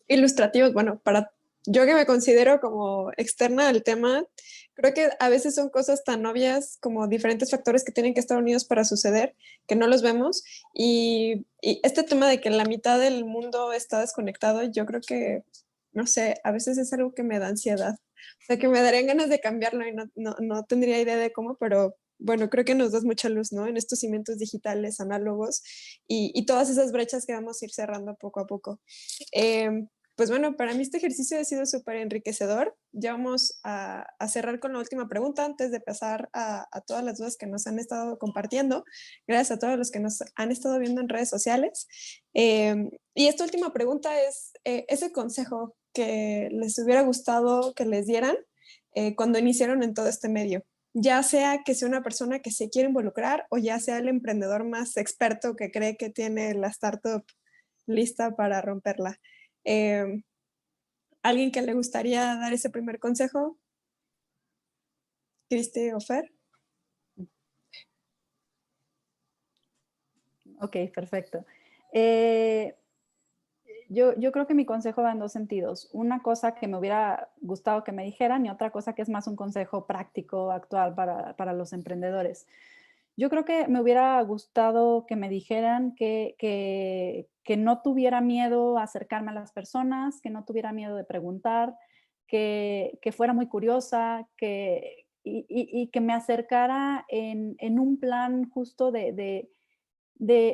ilustrativos. Bueno, para yo que me considero como externa al tema, creo que a veces son cosas tan obvias como diferentes factores que tienen que estar unidos para suceder, que no los vemos. Y este tema de que la mitad del mundo está desconectado, yo creo que, no sé, a veces es algo que me da ansiedad. O sea, que me darían ganas de cambiarlo y no tendría idea de cómo, pero bueno, creo que nos das mucha luz, ¿no? En estos cimientos digitales, análogos y todas esas brechas que vamos a ir cerrando poco a poco. Pues bueno, para mí este ejercicio ha sido súper enriquecedor. Ya vamos a cerrar con la última pregunta antes de pasar a todas las dudas que nos han estado compartiendo. Gracias a todos los que nos han estado viendo en redes sociales. Y esta última pregunta es ese consejo que les hubiera gustado que les dieran cuando iniciaron en todo este medio. Ya sea que sea una persona que se quiere involucrar o ya sea el emprendedor más experto que cree que tiene la startup lista para romperla. ¿Alguien que le gustaría dar ese primer consejo? ¿Cristi o Fer? Ok, perfecto. Yo creo que mi consejo va en dos sentidos. Una cosa que me hubiera gustado que me dijeran y otra cosa que es más un consejo práctico, actual para los emprendedores. Yo creo que me hubiera gustado que me dijeran que no tuviera miedo a acercarme a las personas, que no tuviera miedo de preguntar, que fuera muy curiosa, y que me acercara en un plan justo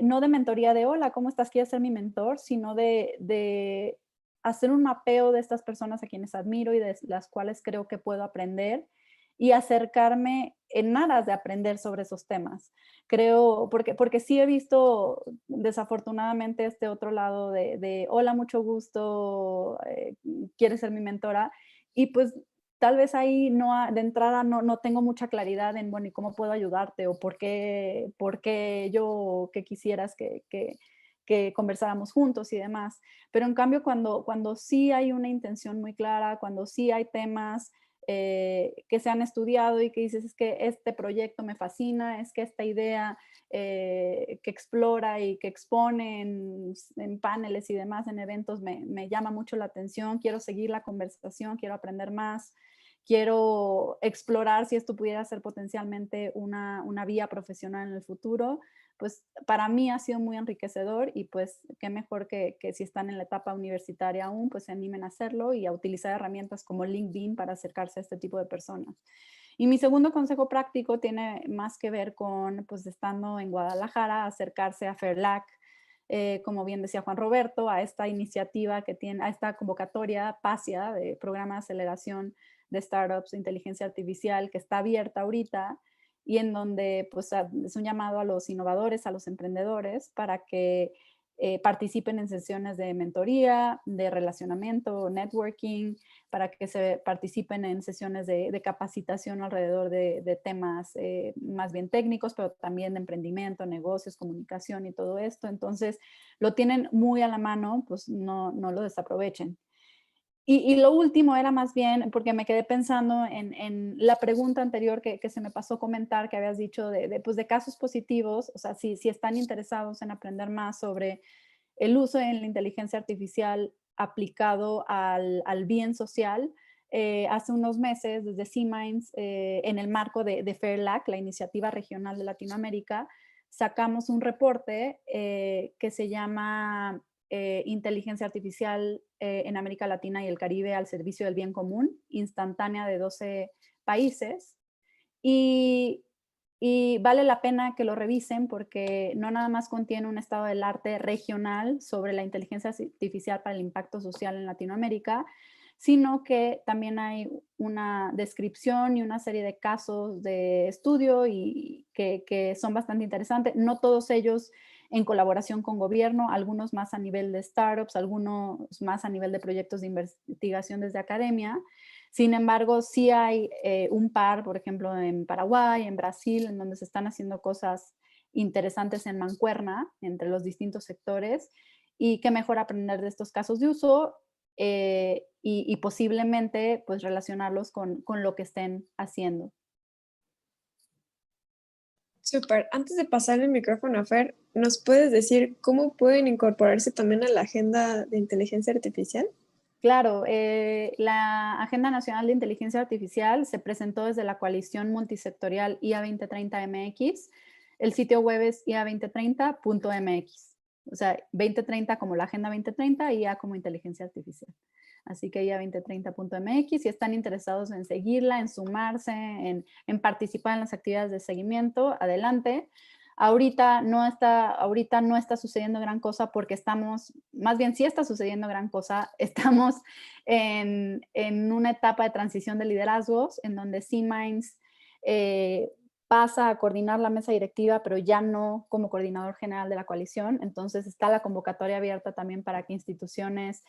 no de mentoría de hola, ¿cómo estás? ¿Quieres ser mi mentor? Sino de hacer un mapeo de estas personas a quienes admiro y de las cuales creo que puedo aprender y acercarme en aras de aprender sobre esos temas. Creo, porque sí he visto desafortunadamente este otro lado de hola, mucho gusto, ¿quieres ser mi mentora? Y pues tal vez ahí de entrada no tengo mucha claridad en, bueno, ¿y cómo puedo ayudarte? O por qué yo, qué quisieras que que conversáramos juntos y demás. Pero en cambio, cuando sí hay una intención muy clara, cuando sí hay temas que se han estudiado y que dices, es que este proyecto me fascina, es que esta idea que explora y que expone en paneles y demás, en eventos, me llama mucho la atención, quiero seguir la conversación, quiero aprender más, quiero explorar si esto pudiera ser potencialmente una vía profesional en el futuro, pues para mí ha sido muy enriquecedor y pues qué mejor que si están en la etapa universitaria aún, pues se animen a hacerlo y a utilizar herramientas como LinkedIn para acercarse a este tipo de personas. Y mi segundo consejo práctico tiene más que ver con, pues estando en Guadalajara, acercarse a FAIRLAC, como bien decía Juan Roberto, a esta iniciativa que tiene, a esta convocatoria PASIA de Programa de Aceleración de Startups de Inteligencia Artificial que está abierta ahorita y en donde pues, es un llamado a los innovadores, a los emprendedores para que participen en sesiones de mentoría, de relacionamiento, networking, para que se participen en sesiones de capacitación alrededor de temas más bien técnicos, pero también de emprendimiento, negocios, comunicación y todo esto. Entonces, lo tienen muy a la mano, pues no lo desaprovechen. Y lo último era más bien, porque me quedé pensando en la pregunta anterior que se me pasó comentar, que habías dicho pues de casos positivos, o sea, si están interesados en aprender más sobre el uso de la inteligencia artificial aplicado al bien social. Hace unos meses, desde C-Minds, en el marco de FAIRLAC, la iniciativa regional de Latinoamérica, sacamos un reporte que se llama Inteligencia Artificial en América Latina y el Caribe al servicio del bien común, instantánea de 12 países. Y vale la pena que lo revisen porque no nada más contiene un estado del arte regional sobre la inteligencia artificial para el impacto social en Latinoamérica, sino que también hay una descripción y una serie de casos de estudio y que son bastante interesantes. No todos ellos en colaboración con gobierno, algunos más a nivel de startups, algunos más a nivel de proyectos de investigación desde academia. Sin embargo, sí hay un par, por ejemplo, en Paraguay, en Brasil, en donde se están haciendo cosas interesantes en mancuerna entre los distintos sectores y qué mejor aprender de estos casos de uso y posiblemente pues relacionarlos con lo que estén haciendo. Súper. Antes de pasar el micrófono a Fer, ¿nos puedes decir cómo pueden incorporarse también a la agenda de inteligencia artificial? Claro, la Agenda Nacional de Inteligencia Artificial se presentó desde la coalición multisectorial IA 2030 MX. El sitio web es ia2030.mx. O sea, 2030 como la Agenda 2030 y IA como inteligencia artificial. Así que ia2030.mx, si están interesados en seguirla, en sumarse, en participar en las actividades de seguimiento, adelante. Ahorita no está sucediendo gran cosa porque estamos, más bien sí está sucediendo gran cosa, estamos en una etapa de transición de liderazgos en donde C-Minds pasa a coordinar la mesa directiva, pero ya no como coordinador general de la coalición. Entonces está la convocatoria abierta también para que instituciones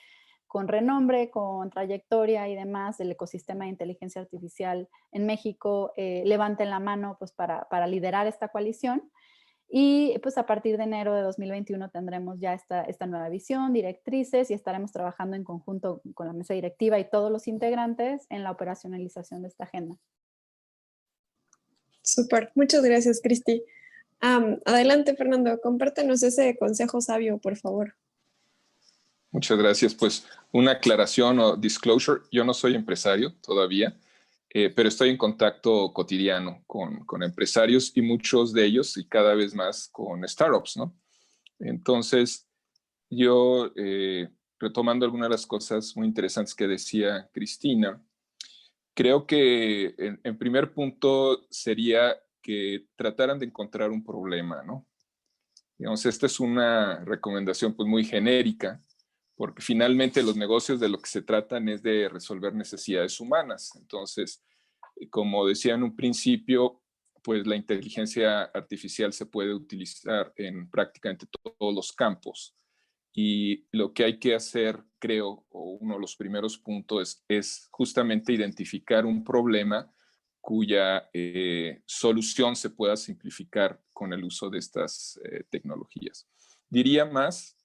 con renombre, con trayectoria y demás del ecosistema de inteligencia artificial en México levanten la mano pues, para liderar esta coalición. Y pues a partir de enero de 2021 tendremos ya esta nueva visión, directrices y estaremos trabajando en conjunto con la mesa directiva y todos los integrantes en la operacionalización de esta agenda. Súper, muchas gracias, Cristi. Adelante, Fernando, compártenos ese consejo sabio, por favor. Muchas gracias. Pues una aclaración o disclosure. Yo no soy empresario todavía, pero estoy en contacto cotidiano con empresarios y muchos de ellos y cada vez más con startups, ¿no? Entonces, yo, retomando algunas de las cosas muy interesantes que decía Cristina, creo que en primer punto sería que trataran de encontrar un problema, ¿no? Digamos, esta es una recomendación pues muy genérica, porque finalmente los negocios de lo que se tratan es de resolver necesidades humanas. Entonces, como decía en un principio, pues la inteligencia artificial se puede utilizar en prácticamente todos los campos. Y lo que hay que hacer, creo, o uno de los primeros puntos es justamente identificar un problema cuya solución se pueda simplificar con el uso de estas tecnologías. Diría más,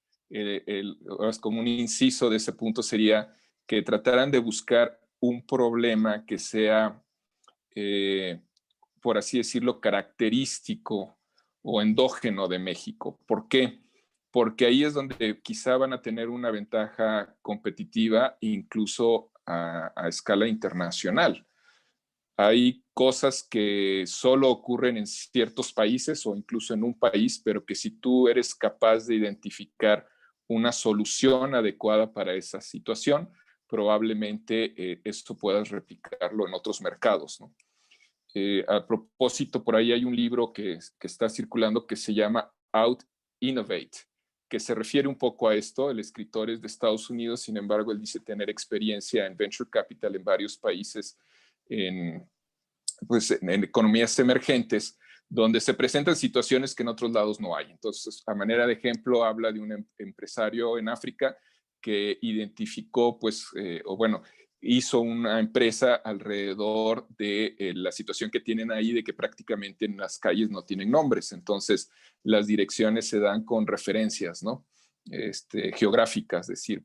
como un inciso de ese punto sería que trataran de buscar un problema que sea, por así decirlo, característico o endógeno de México. ¿Por qué? Porque ahí es donde quizá van a tener una ventaja competitiva incluso a escala internacional. Hay cosas que solo ocurren en ciertos países o incluso en un país, pero que si tú eres capaz de identificar una solución adecuada para esa situación, probablemente esto puedas replicarlo en otros mercados, ¿no? A propósito, por ahí hay un libro que está circulando que se llama Out Innovate, que se refiere un poco a esto. El escritor es de Estados Unidos, sin embargo, él dice tener experiencia en venture capital en varios países, en economías emergentes, donde se presentan situaciones que en otros lados no hay. Entonces, a manera de ejemplo, habla de un empresario en África que identificó, hizo una empresa alrededor de la situación que tienen ahí, de que prácticamente en las calles no tienen nombres. Entonces, las direcciones se dan con referencias, ¿no? Geográficas, es decir,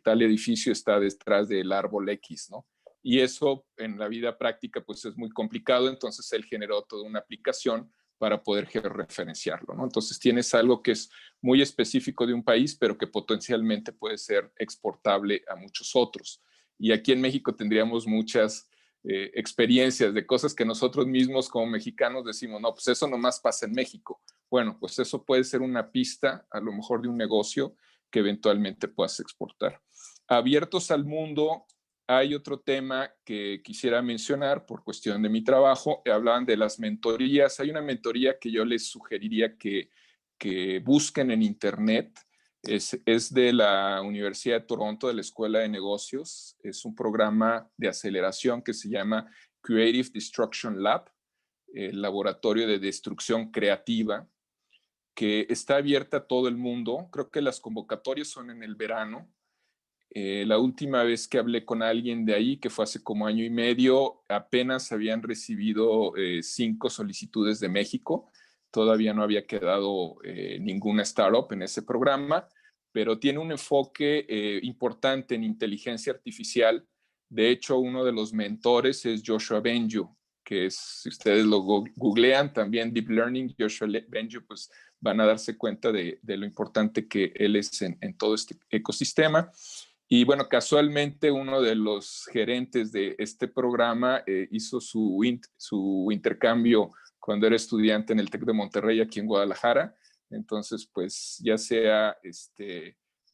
tal edificio está detrás del árbol X, ¿no? Y eso en la vida práctica pues es muy complicado, entonces él generó toda una aplicación para poder georreferenciarlo, ¿no? Entonces tienes algo que es muy específico de un país, pero que potencialmente puede ser exportable a muchos otros. Y aquí en México tendríamos muchas experiencias de cosas que nosotros mismos como mexicanos decimos, no, pues eso nomás pasa en México. Bueno, pues eso puede ser una pista a lo mejor de un negocio que eventualmente puedas exportar. Abiertos al mundo, hay otro tema que quisiera mencionar por cuestión de mi trabajo. Hablaban de las mentorías. Hay una mentoría que yo les sugeriría que busquen en internet. Es de la Universidad de Toronto, de la Escuela de Negocios. Es un programa de aceleración que se llama Creative Destruction Lab, el laboratorio de destrucción creativa, que está abierta a todo el mundo. Creo que las convocatorias son en el verano. La última vez que hablé con alguien de ahí, que fue hace como año y medio, apenas habían recibido 5 solicitudes de México. Todavía no había quedado ninguna startup en ese programa, pero tiene un enfoque importante en inteligencia artificial. De hecho, uno de los mentores es Joshua Bengio, que es, si ustedes lo googlean, también Deep Learning, Joshua Bengio, pues van a darse cuenta de lo importante que él es en todo este ecosistema. Y bueno, casualmente uno de los gerentes de este programa hizo su intercambio cuando era estudiante en el TEC de Monterrey, aquí en Guadalajara. Entonces, pues ya sea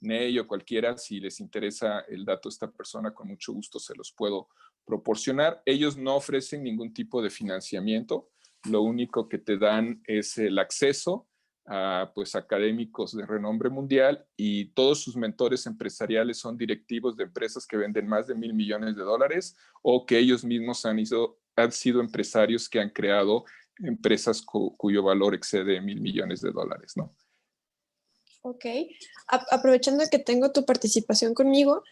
Ney o cualquiera, si les interesa el dato de esta persona, con mucho gusto se los puedo proporcionar. Ellos no ofrecen ningún tipo de financiamiento. Lo único que te dan es el acceso a académicos de renombre mundial, y todos sus mentores empresariales son directivos de empresas que venden más de $1,000 millones o que ellos mismos han sido empresarios que han creado empresas cuyo valor excede $1,000 millones, ¿no? Ok. Aprovechando que tengo tu participación conmigo,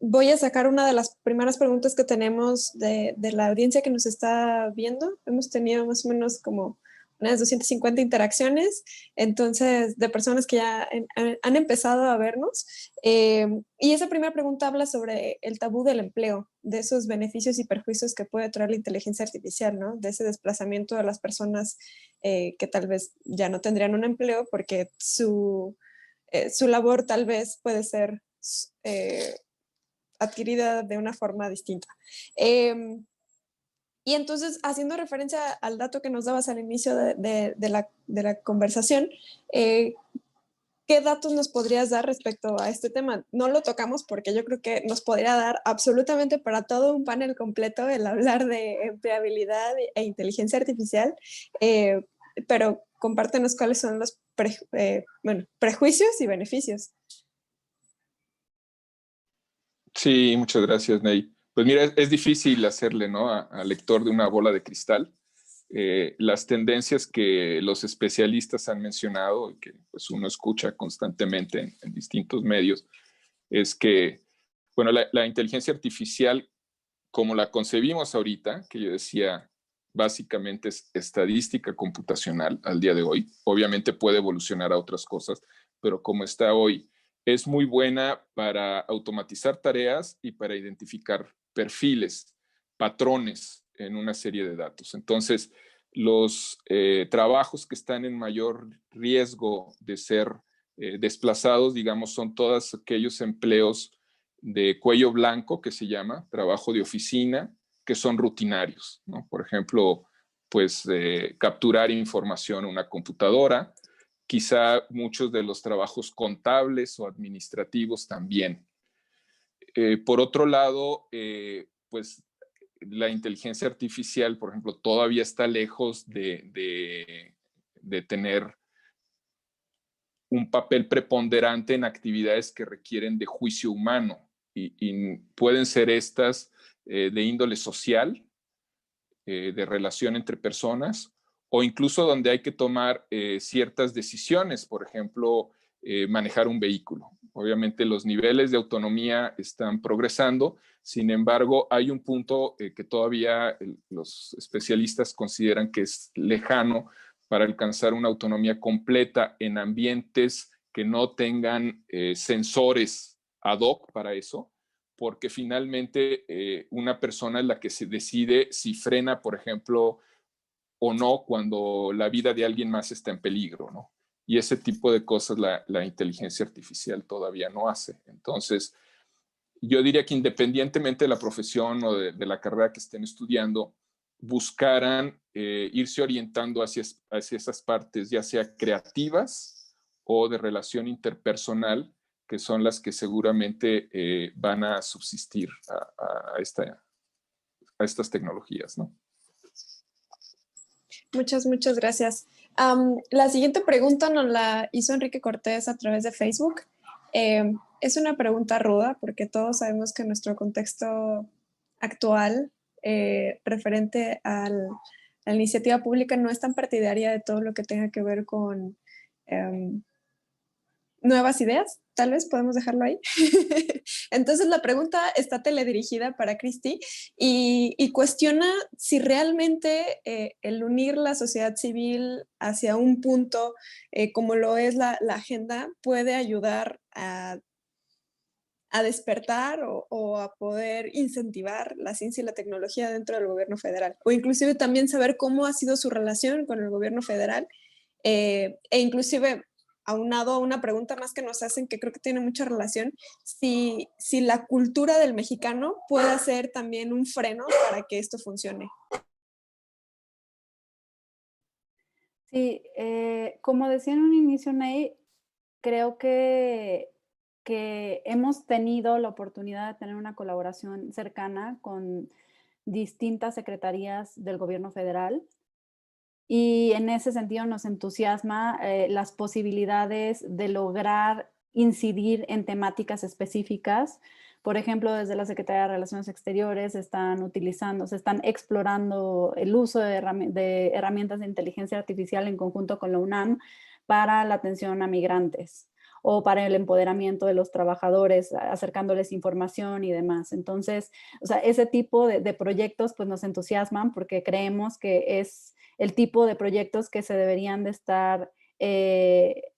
voy a sacar una de las primeras preguntas que tenemos de la audiencia que nos está viendo. Hemos tenido más o menos como unas 250 interacciones, entonces, de personas que ya han empezado a vernos. Y esa primera pregunta habla sobre el tabú del empleo, de esos beneficios y perjuicios que puede traer la inteligencia artificial, ¿no? De ese desplazamiento de las personas que tal vez ya no tendrían un empleo porque su labor tal vez puede ser adquirida de una forma distinta. Y entonces, haciendo referencia al dato que nos dabas al inicio de la conversación, ¿qué datos nos podrías dar respecto a este tema? No lo tocamos porque yo creo que nos podría dar absolutamente para todo un panel completo el hablar de empleabilidad e inteligencia artificial, pero compártenos cuáles son los prejuicios y beneficios. Sí, muchas gracias, Ney. Pues mira, es difícil hacerle, ¿no?, al lector de una bola de cristal. Las tendencias que los especialistas han mencionado y que pues, uno escucha constantemente en distintos medios es que, bueno, la inteligencia artificial, como la concebimos ahorita, que yo decía, básicamente es estadística computacional al día de hoy. Obviamente puede evolucionar a otras cosas, pero como está hoy, es muy buena para automatizar tareas y para identificar perfiles, patrones en una serie de datos. Entonces, los trabajos que están en mayor riesgo de ser desplazados, digamos, son todos aquellos empleos de cuello blanco, que se llama, trabajo de oficina, que son rutinarios, ¿no? Por ejemplo, pues capturar información en una computadora, quizá muchos de los trabajos contables o administrativos también. Por otro lado, pues la inteligencia artificial, por ejemplo, todavía está lejos de tener un papel preponderante en actividades que requieren de juicio humano y pueden ser estas de índole social, de relación entre personas, o incluso donde hay que tomar ciertas decisiones, por ejemplo, manejar un vehículo. Obviamente los niveles de autonomía están progresando, sin embargo, hay un punto que todavía los especialistas consideran que es lejano para alcanzar una autonomía completa en ambientes que no tengan sensores ad hoc para eso, porque finalmente una persona es la que se decide si frena, por ejemplo, o no cuando la vida de alguien más está en peligro, ¿no? Y ese tipo de cosas la inteligencia artificial todavía no hace. Entonces, yo diría que independientemente de la profesión o de la carrera que estén estudiando, buscaran irse orientando hacia esas partes, ya sea creativas o de relación interpersonal, que son las que seguramente van a subsistir a estas tecnologías, ¿no? Muchas gracias. La siguiente pregunta nos la hizo Enrique Cortés a través de Facebook. Es una pregunta ruda porque todos sabemos que nuestro contexto actual referente a la iniciativa pública no es tan partidaria de todo lo que tenga que ver con nuevas ideas, tal vez podemos dejarlo ahí. Entonces la pregunta está teledirigida para Cristi y cuestiona si realmente el unir la sociedad civil hacia un punto como lo es la agenda puede ayudar a despertar o a poder incentivar la ciencia y la tecnología dentro del gobierno federal, o inclusive también saber cómo ha sido su relación con el gobierno federal e inclusive aunado a una pregunta más que nos hacen, que creo que tiene mucha relación, si la cultura del mexicano puede ser también un freno para que esto funcione. Sí, como decía en un inicio, Ney, creo que hemos tenido la oportunidad de tener una colaboración cercana con distintas secretarías del gobierno federal. Y en ese sentido nos entusiasma las posibilidades de lograr incidir en temáticas específicas. Por ejemplo, desde la Secretaría de Relaciones Exteriores se están explorando el uso de herramientas de inteligencia artificial en conjunto con la UNAM para la atención a migrantes o para el empoderamiento de los trabajadores, acercándoles información y demás. Entonces, o sea, ese tipo de proyectos pues nos entusiasman porque creemos que es el tipo de proyectos que se deberían de estar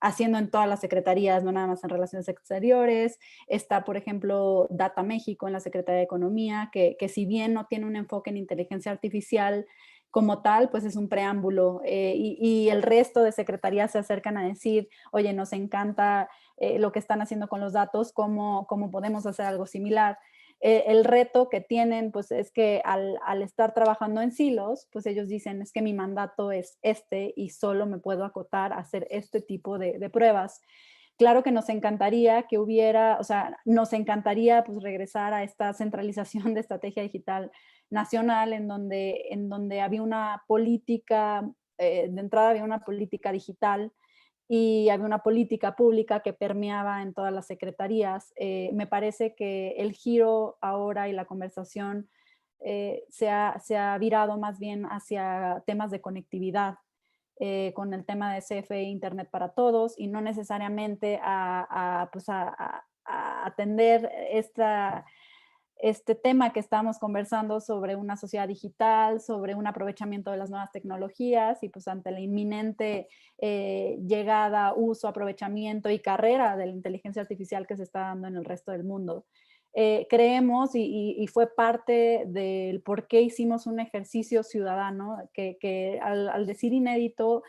haciendo en todas las secretarías, no nada más en Relaciones Exteriores. Está, por ejemplo, Data México en la Secretaría de Economía, que si bien no tiene un enfoque en inteligencia artificial como tal, pues es un preámbulo y el resto de secretarías se acercan a decir, oye, nos encanta lo que están haciendo con los datos, ¿cómo podemos hacer algo similar? El reto que tienen pues es que al estar trabajando en silos, pues ellos dicen es que mi mandato es este y solo me puedo acotar a hacer este tipo de pruebas. Claro que nos encantaría que hubiera, o sea, nos encantaría pues regresar a esta centralización de estrategia digital nacional en donde había una política, de entrada había una política digital y había una política pública que permeaba en todas las secretarías. Me parece que el giro ahora y la conversación se ha virado más bien hacia temas de conectividad, con el tema de CFE Internet para Todos y no necesariamente a atender este tema que estábamos conversando sobre una sociedad digital, sobre un aprovechamiento de las nuevas tecnologías, y pues ante la inminente llegada, uso, aprovechamiento y carrera de la inteligencia artificial que se está dando en el resto del mundo. Creemos, y fue parte del por qué hicimos un ejercicio ciudadano, que al decir inédito,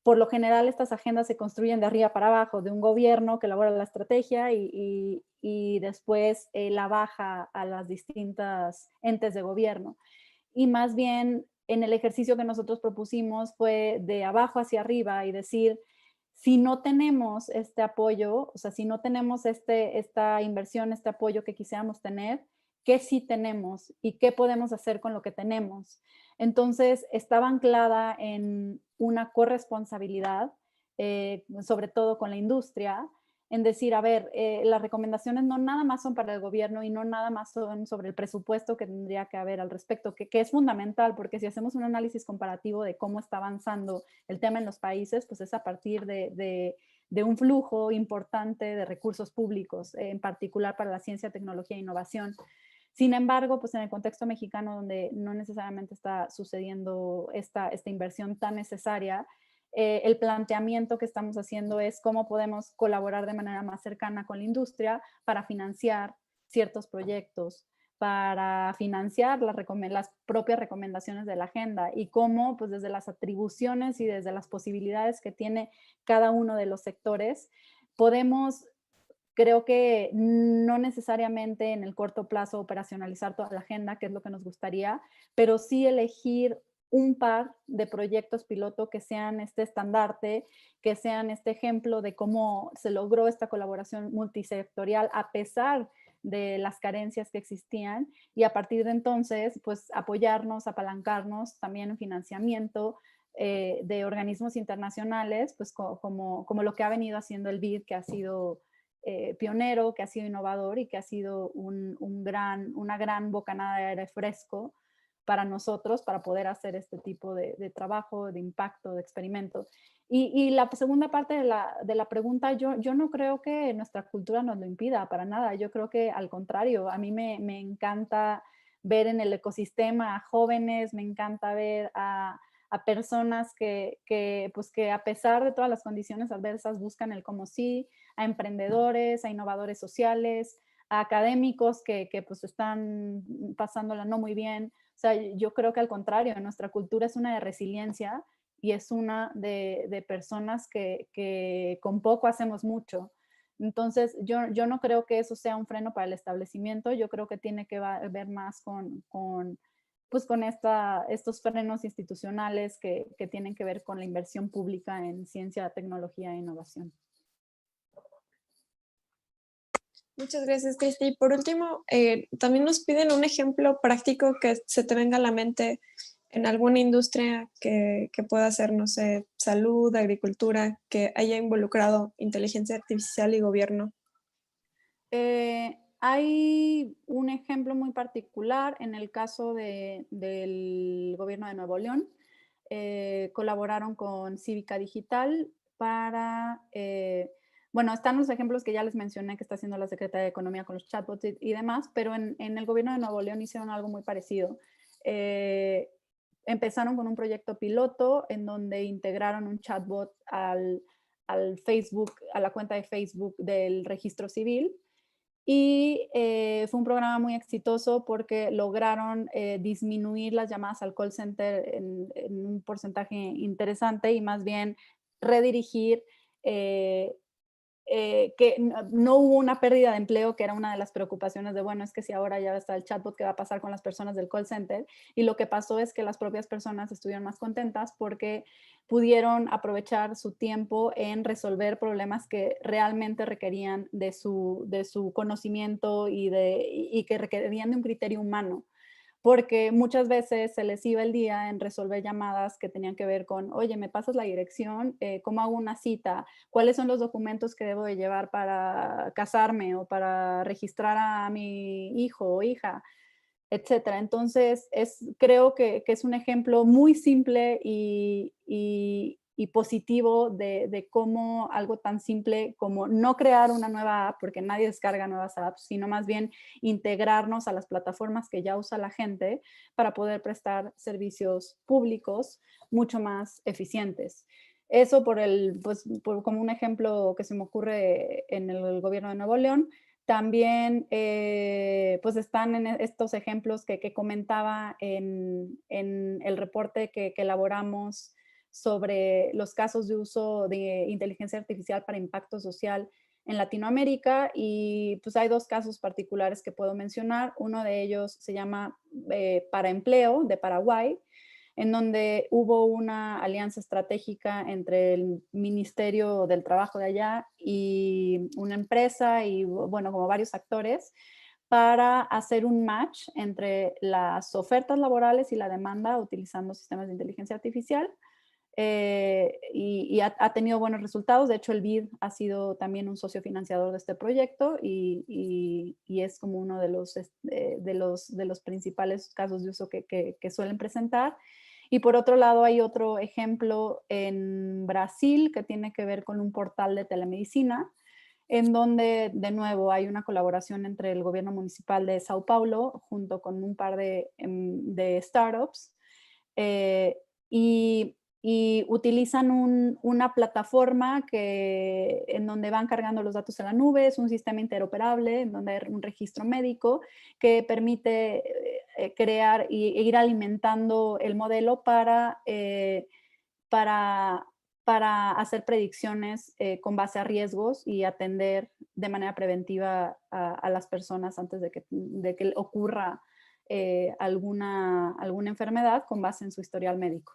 por lo general estas agendas se construyen de arriba para abajo, de un gobierno que elabora la estrategia y después la baja a las distintas entes de gobierno. Y más bien en el ejercicio que nosotros propusimos fue de abajo hacia arriba y decir, si no tenemos este apoyo, o sea, si no tenemos esta inversión, este apoyo que quisiéramos tener, ¿qué sí tenemos y qué podemos hacer con lo que tenemos? Entonces, estaba anclada en una corresponsabilidad, sobre todo con la industria, en decir, a ver, las recomendaciones no nada más son para el gobierno y no nada más son sobre el presupuesto que tendría que haber al respecto, que es fundamental, porque si hacemos un análisis comparativo de cómo está avanzando el tema en los países, pues es a partir de un flujo importante de recursos públicos, en particular para la ciencia, tecnología e innovación. Sin embargo, pues en el contexto mexicano, donde no necesariamente está sucediendo esta inversión tan necesaria, el planteamiento que estamos haciendo es cómo podemos colaborar de manera más cercana con la industria para financiar ciertos proyectos, para financiar las propias recomendaciones de la agenda, y cómo, pues desde las atribuciones y desde las posibilidades que tiene cada uno de los sectores, podemos, creo que no necesariamente en el corto plazo operacionalizar toda la agenda, que es lo que nos gustaría, pero sí elegir un par de proyectos piloto que sean este estandarte, que sean este ejemplo de cómo se logró esta colaboración multisectorial a pesar de las carencias que existían, y a partir de entonces, pues apoyarnos, apalancarnos también en financiamiento de organismos internacionales, pues como lo que ha venido haciendo el BID, que ha sido pionero, que ha sido innovador y que ha sido una gran bocanada de aire fresco para nosotros, para poder hacer este tipo de trabajo, de impacto, de experimento. Y la segunda parte de la pregunta, yo no creo que nuestra cultura nos lo impida para nada. Yo creo que al contrario, a mí me encanta ver en el ecosistema a jóvenes, me encanta ver a personas pues que a pesar de todas las condiciones adversas buscan el cómo sí, a emprendedores, a innovadores sociales, a académicos que pues están pasándola no muy bien. O sea, yo creo que al contrario, nuestra cultura es una de resiliencia y es una de personas que con poco hacemos mucho. Entonces, yo no creo que eso sea un freno para el establecimiento, yo creo que tiene que ver más con estos frenos institucionales que tienen que ver con la inversión pública en ciencia, tecnología e innovación. Muchas gracias, Cristi. Y por último, también nos piden un ejemplo práctico que se te venga a la mente en alguna industria que pueda ser, no sé, salud, agricultura, que haya involucrado inteligencia artificial y gobierno. Hay un ejemplo muy particular en el caso del gobierno de Nuevo León. Colaboraron con Cívica Digital para... bueno, están los ejemplos que ya les mencioné que está haciendo la Secretaría de Economía con los chatbots y demás, pero en el gobierno de Nuevo León hicieron algo muy parecido. Empezaron con un proyecto piloto en donde integraron un chatbot al Facebook, a la cuenta de Facebook del registro civil. Y fue un programa muy exitoso porque lograron disminuir las llamadas al call center en un porcentaje interesante y más bien redirigir que no hubo una pérdida de empleo, que era una de las preocupaciones de, bueno, es que si ahora ya está el chatbot, ¿qué va a pasar con las personas del call center? Y lo que pasó es que las propias personas estuvieron más contentas porque pudieron aprovechar su tiempo en resolver problemas que realmente requerían de su conocimiento y que requerían de un criterio humano. Porque muchas veces se les iba el día en resolver llamadas que tenían que ver con, oye, ¿me pasas la dirección? ¿Cómo hago una cita? ¿Cuáles son los documentos que debo de llevar para casarme o para registrar a mi hijo o hija? Etcétera. Entonces, creo que es un ejemplo muy simple y y positivo de cómo algo tan simple como no crear una nueva app, porque nadie descarga nuevas apps, sino más bien integrarnos a las plataformas que ya usa la gente para poder prestar servicios públicos mucho más eficientes. Eso como un ejemplo que se me ocurre en el gobierno de Nuevo León. También pues están en estos ejemplos que comentaba en el reporte que elaboramos sobre los casos de uso de inteligencia artificial para impacto social en Latinoamérica, y pues hay dos casos particulares que puedo mencionar. Uno de ellos se llama Para Empleo, de Paraguay, en donde hubo una alianza estratégica entre el Ministerio del Trabajo de allá y una empresa y, bueno, como varios actores, para hacer un match entre las ofertas laborales y la demanda utilizando sistemas de inteligencia artificial. Y ha tenido buenos resultados. De hecho, el BID ha sido también un socio financiador de este proyecto y es como uno de los principales casos de uso que suelen presentar. Y por otro lado, hay otro ejemplo en Brasil que tiene que ver con un portal de telemedicina, en donde de nuevo hay una colaboración entre el gobierno municipal de Sao Paulo junto con un par de startups, y utilizan una plataforma en donde van cargando los datos en la nube. Es un sistema interoperable en donde hay un registro médico que permite crear e ir alimentando el modelo para hacer predicciones con base a riesgos y atender de manera preventiva a las personas antes de que ocurra alguna enfermedad con base en su historial médico.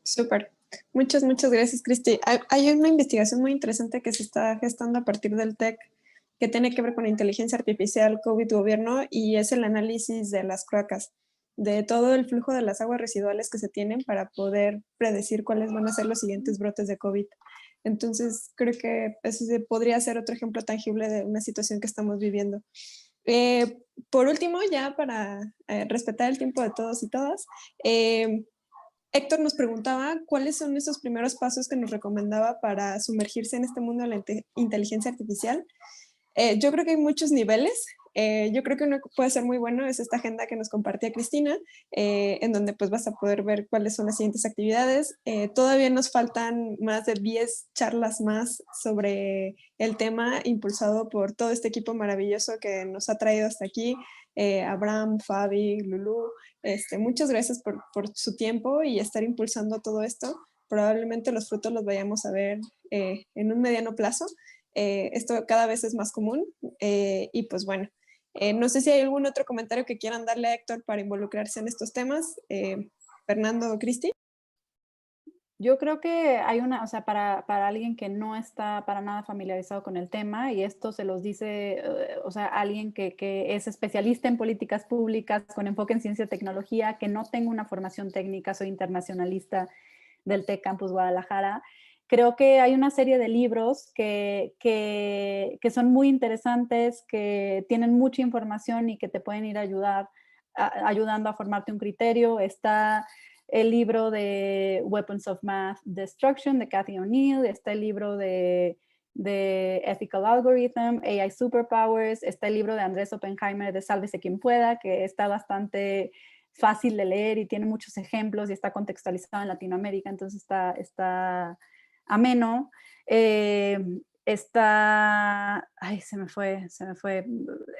Súper. Muchas gracias, Cristi. Hay una investigación muy interesante que se está gestando a partir del TEC que tiene que ver con la inteligencia artificial, COVID-gobierno, y es el análisis de las cloacas, de todo el flujo de las aguas residuales que se tienen para poder predecir cuáles van a ser los siguientes brotes de COVID. Entonces, creo que eso podría ser otro ejemplo tangible de una situación que estamos viviendo. Por último, ya para respetar el tiempo de todos y todas, Héctor nos preguntaba cuáles son esos primeros pasos que nos recomendaba para sumergirse en este mundo de la inteligencia artificial. Yo creo que hay muchos niveles. Yo creo que uno que puede ser muy bueno es esta agenda que nos compartía Cristina, en donde pues vas a poder ver cuáles son las siguientes actividades. Todavía nos faltan más de 10 charlas más sobre el tema, impulsado por todo este equipo maravilloso que nos ha traído hasta aquí. Abraham, Fabi, Lulú, muchas gracias por su tiempo y estar impulsando todo esto. Probablemente los frutos los vayamos a ver en un mediano plazo. Esto cada vez es más común y pues bueno, no sé si hay algún otro comentario que quieran darle a Héctor para involucrarse en estos temas. Fernando o Cristi. Yo creo que hay o sea, para alguien que no está para nada familiarizado con el tema, y esto se los dice, o sea, alguien que es especialista en políticas públicas con enfoque en ciencia y tecnología, que no tenga una formación técnica, soy internacionalista del TEC Campus Guadalajara. Creo que hay una serie de libros que son muy interesantes, que tienen mucha información y que te pueden ir ayudando a formarte un criterio. Está el libro de Weapons of Math Destruction de Cathy O'Neill, está el libro de Ethical Algorithm, AI Superpowers, está el libro de Andrés Oppenheimer de Sálvese quien pueda, que está bastante fácil de leer y tiene muchos ejemplos y está contextualizado en Latinoamérica, entonces está ameno. Ay, se me fue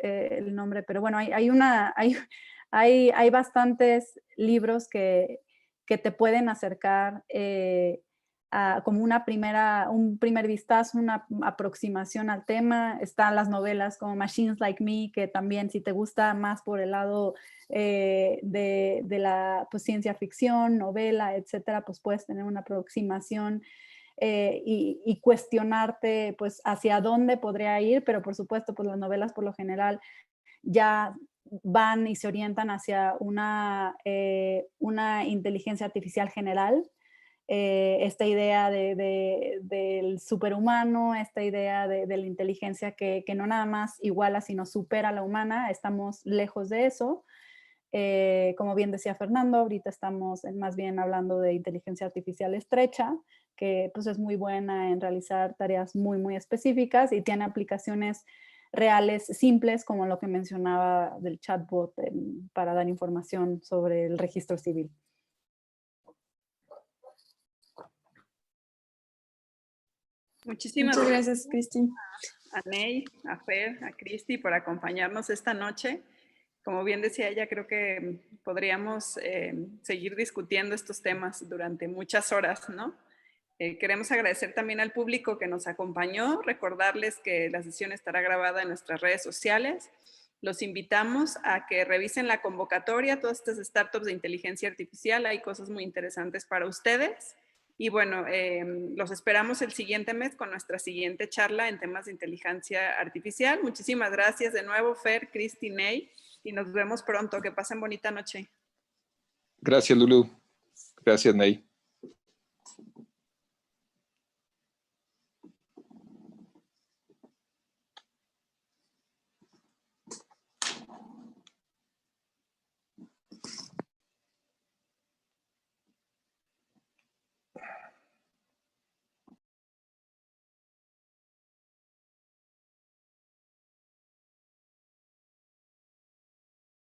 el nombre, pero bueno, hay bastantes libros que te pueden acercar como un primer vistazo, una aproximación al tema. Están las novelas como Machines Like Me, que también, si te gusta más por el lado de la pues, ciencia ficción, novela, etcétera, pues puedes tener una aproximación y cuestionarte pues hacia dónde podría ir, pero por supuesto pues las novelas por lo general ya van y se orientan hacia una inteligencia artificial general, esta idea del superhumano, esta idea de la inteligencia que no nada más iguala, sino supera a la humana. Estamos lejos de eso. Como bien decía Fernando, ahorita estamos más bien hablando de inteligencia artificial estrecha, que pues es muy buena en realizar tareas muy, muy específicas y tiene aplicaciones reales simples, como lo que mencionaba del chatbot para dar información sobre el registro civil. Muchísimas Muchas gracias, Cristi. A Ney, a Fer, a Cristi por acompañarnos esta noche. Como bien decía ella, creo que podríamos seguir discutiendo estos temas durante muchas horas, ¿no? Queremos agradecer también al público que nos acompañó, recordarles que la sesión estará grabada en nuestras redes sociales. Los invitamos a que revisen la convocatoria, todas estas startups de inteligencia artificial, hay cosas muy interesantes para ustedes. Y bueno, los esperamos el siguiente mes con nuestra siguiente charla en temas de inteligencia artificial. Muchísimas gracias de nuevo, Fer, Cristi, Ney, y nos vemos pronto. Que pasen bonita noche. Gracias, Lulu. Gracias, Ney.